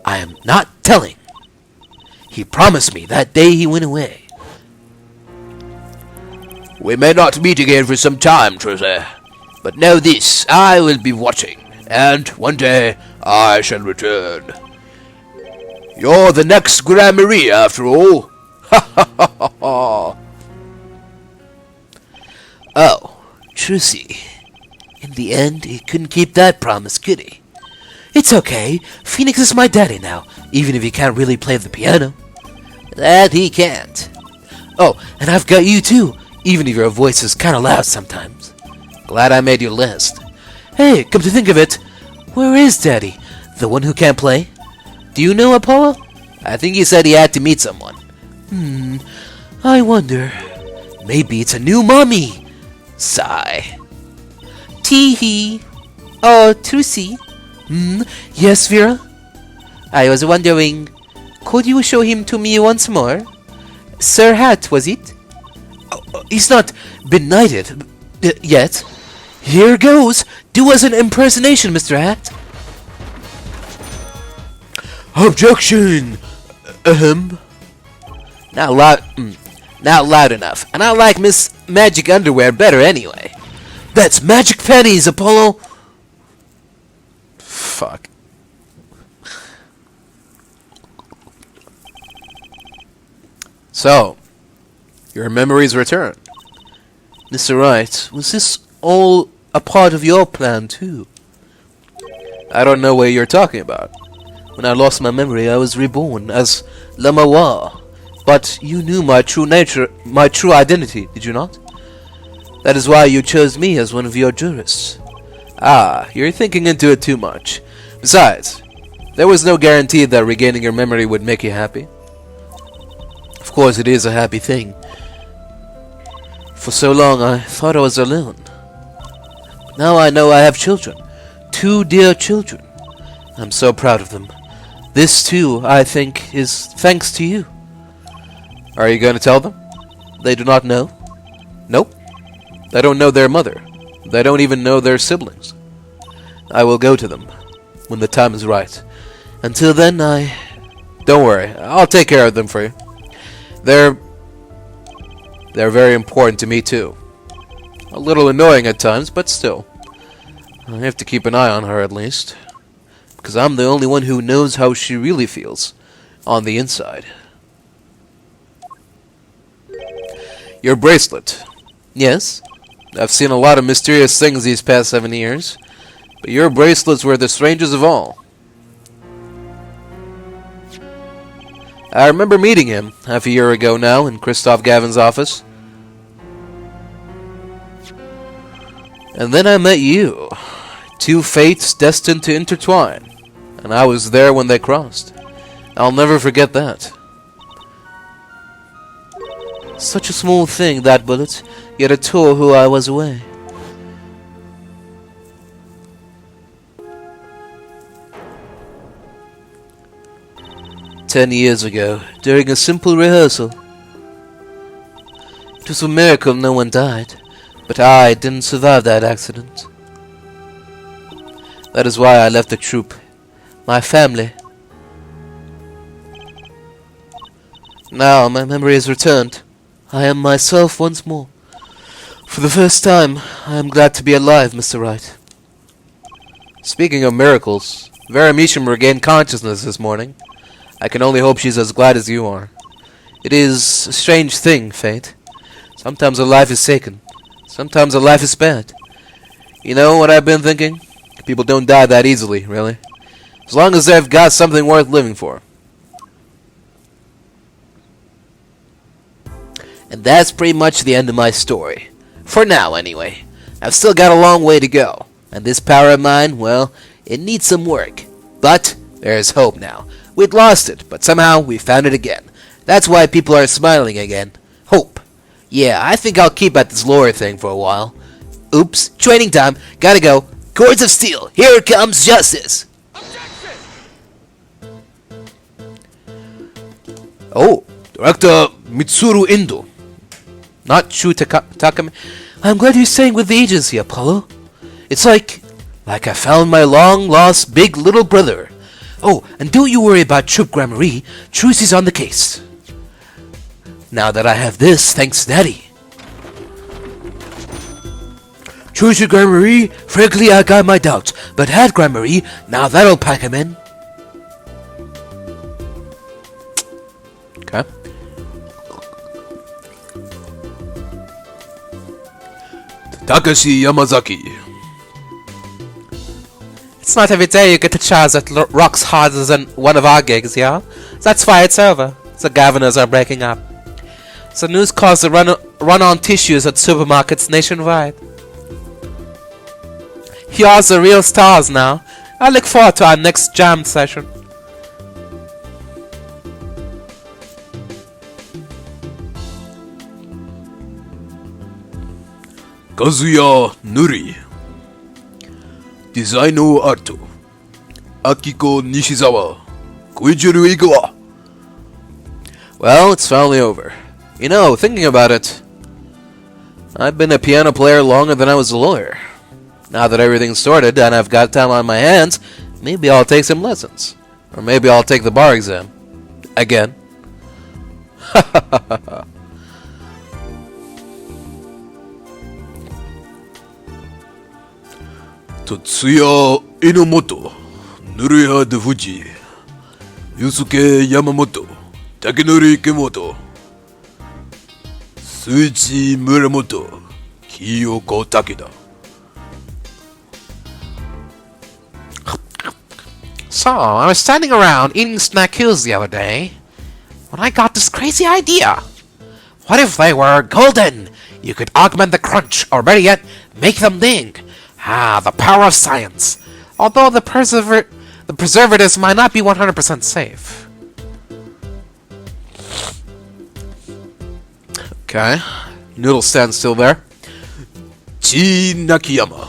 I am not telling. He promised me that day he went away. We may not meet again for some time, Trezor. But know this, I will be watching, and one day I shall return. You're the next Grand Marie, after all. Ha ha ha ha ha. Oh, Trucy. In the end, he couldn't keep that promise, could he? It's okay. Phoenix is my daddy now, even if he can't really play the piano. That he can't. Oh, and I've got you too, even if your voice is kinda loud sometimes. Glad I made your list. Hey, come to think of it, where is Daddy? The one who can't play? Do you know Apollo? I think he said he had to meet someone. I wonder. Maybe it's a new mommy. Sigh. Tee-hee. Oh, Trucy. Yes, Vera? I was wondering, could you show him to me once more? Sir Hat, was it? He's not been knighted yet. Here goes. Do us an impersonation, Mr. Hat. Objection. Not loud enough. And I like Miss Magic Underwear better anyway. That's magic pennies, Apollo. Fuck. So, your memories return. Mr. Wright, was this all a part of your plan, too? I don't know what you're talking about. When I lost my memory, I was reborn as Lamawa. But you knew my true nature, my true identity, did you not? That is why you chose me as one of your jurists. Ah, you're thinking into it too much. Besides, there was no guarantee that regaining your memory would make you happy. Of course, it is a happy thing. For so long, I thought I was alone. Now I know I have children. 2 dear children. I'm so proud of them. This, too, I think, is thanks to you. Are you going to tell them? They do not know. Nope. They don't know their mother. They don't even know their siblings. I will go to them when the time is right. Until then, Don't worry. I'll take care of them for you. They're very important to me, too. A little annoying at times, but still. I have to keep an eye on her, at least. Because I'm the only one who knows how she really feels on the inside. Your bracelet. Yes? I've seen a lot of mysterious things these past 7 years, but your bracelets were the strangest of all. I remember meeting him half a year ago now in Christoph Gavin's office. And then I met you. 2 fates destined to intertwine. And I was there when they crossed. I'll never forget that. Such a small thing, that bullet, yet it tore who I was away. "10 years ago, during a simple rehearsal. It was a miracle no one died, but I didn't survive that accident. That is why I left the troupe, my family. Now my memory has returned. I am myself once more. For the first time, I am glad to be alive, Mr. Wright." Speaking of miracles, Vera Misham regained consciousness this morning. I can only hope she's as glad as you are. It is a strange thing, fate. Sometimes a life is taken. Sometimes a life is spared. You know what I've been thinking? People don't die that easily, really. As long as they've got something worth living for. And that's pretty much the end of my story. For now, anyway. I've still got a long way to go. And this power of mine, well, it needs some work. But there's hope now. We'd lost it, but somehow we found it again. That's why people are smiling again. Hope. Yeah, I think I'll keep at this lawyer thing for a while. Oops, training time. Gotta go. Cords of steel. Here comes justice. Oh, Director Mitsuru Indo. Not true, Takami. I'm glad you're staying with the agency, Apollo. It's like I found my long-lost big little brother. Oh, and don't you worry about Troop Gramarye. Trucy's on the case. Now that I have this, thanks Daddy. Trucy Gramarye, frankly I got my doubts, but had Gramarye, now that'll pack him in. Okay. Takashi Yamazaki. It's not every day you get a chance that rocks harder than one of our gigs, yeah? That's why it's over. The governors are breaking up. The news caused a run on tissues at supermarkets nationwide. You're the real stars now. I look forward to our next jam session. Kazuya Nuri. Designo Arto. Akiko Nishizawa. Koichiro Ikawa. Well, it's finally over. You know, thinking about it, I've been a piano player longer than I was a lawyer. Now that everything's sorted and I've got time on my hands, maybe I'll take some lessons. Or maybe I'll take the bar exam. Again. Totsuya Inomoto. Nuruya de Fuji. Yusuke Yamamoto. Takenori Kimoto. Suichi Muramoto. Kyoko Takeda. So, I was standing around eating snackus the other day when I got this crazy idea. What if they were golden? You could augment the crunch, or better yet, make them ding. Ah, the power of science. Although the preservatives might not be 100% safe. Okay. Noodle stands still there. Chi Nakayama.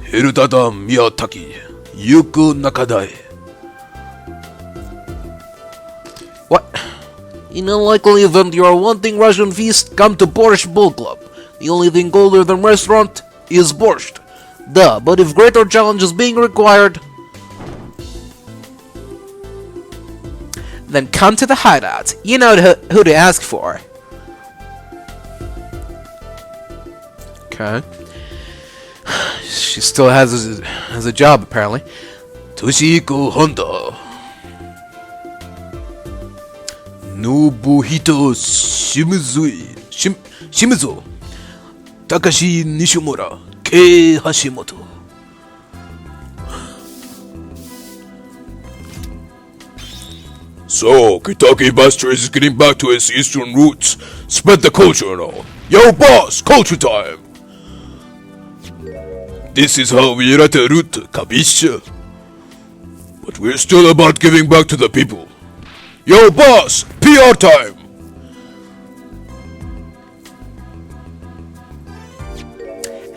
Hirutada Miyataki. Yuku Nakadai. What? In an unlikely event you are wanting Russian feast, come to Borscht Bull Club. The only thing colder than restaurant is borscht. Duh, but if greater challenge is being required, then come to the hideout. You know who to ask for. Okay. She still has a job, apparently. Toshiko Honda. Nobuhito Shimizu. Takashi Nishimura. Kei Hashimoto. So, Kentucky Buster is getting back to his eastern roots. Spread the culture and all. Yo, boss! Culture time! This is how we write a route, Kabisha. But we're still about giving back to the people. Yo, boss! PR time!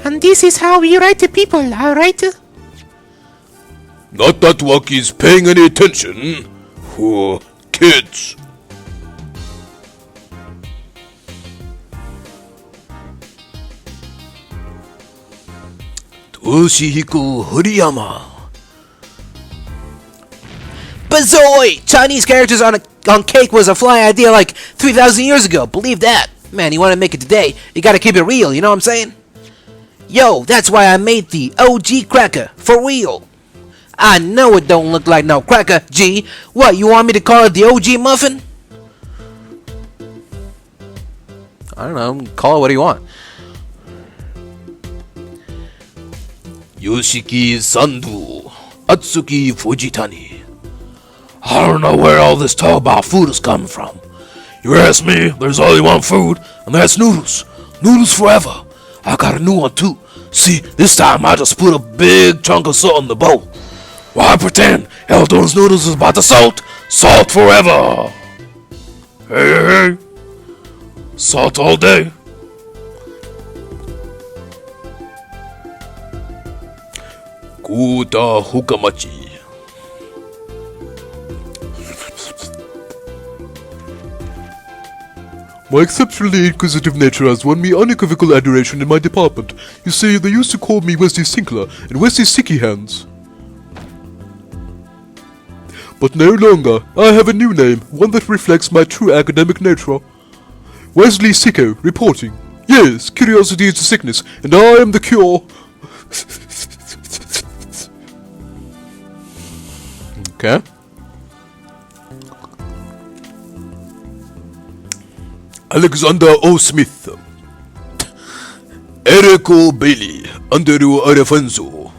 And this is how we write to people, alright? Not that Waki's paying any attention. Oh, kids. Toshihiko Horiyama. Bazoy! Chinese characters on cake was a fly idea like 3,000 years ago. Believe that. Man, you want to make it today, you gotta keep it real, you know what I'm saying? Yo, that's why I made the OG cracker, for real. I know it don't look like no cracker, G. What, you want me to call it the OG muffin? I don't know, call it what do you want. Yoshiki Sandu. Atsuki Fujitani. I don't know where all this talk about food is coming from. You ask me, there's only one food, and that's noodles. Noodles forever. I got a new one too. See, this time I just put a big chunk of salt in the bowl. Why pretend Eldon's noodles is about the salt? Salt forever! Hey, hey, hey. Salt all day. Kuta Hukamachi. My exceptionally inquisitive nature has won me unequivocal adoration in my department. You see, they used to call me Wesley Sinkler and Wesley Sticky Hands. But no longer. I have a new name, one that reflects my true academic nature. Wesley Sicko, reporting. Yes, curiosity is a sickness, and I am the cure. Okay. Alexander O. Smith. Eriko Bailey. Andrew Arafanzo.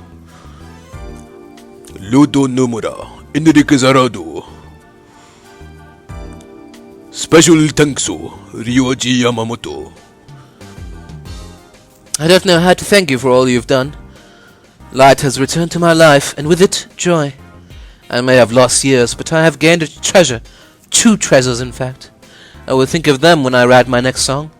Ludo Nomura. Enrique Zarado. Special thanks to Ryoji Yamamoto. I don't know how to thank you for all you've done. Light has returned to my life, and with it, joy. I may have lost years, but I have gained a treasure. 2 treasures, in fact. I will think of them when I write my next song.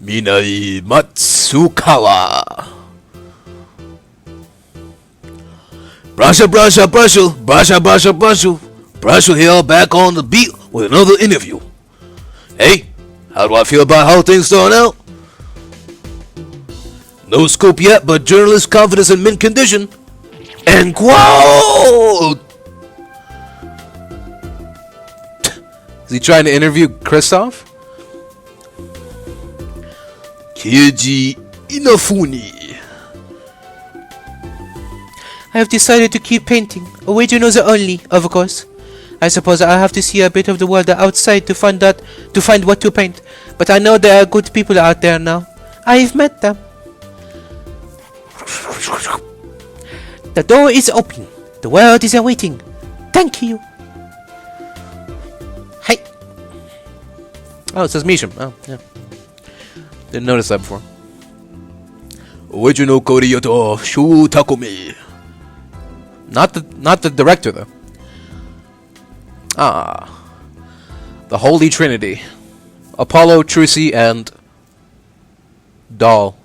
Minai Matsukawa. Brusher here back on the beat with another interview. Hey, how do I feel about how things turn out? No scoop yet, but journalist confidence in mint condition. End quote! Is he trying to interview Christoph? Keiji Inafune. I have decided to keep painting. Originals only, of course. I suppose I'll have to see a bit of the world outside to find what to paint. But I know there are good people out there now. I've met them. The door is open. The world is awaiting. Thank you. Hey. Oh, it says Misham. Oh, yeah. Didn't notice that before. Original Koriyoto Shu Takumi. Not the director, though. Ah. The Holy Trinity. Apollo, Trucy, and Doll.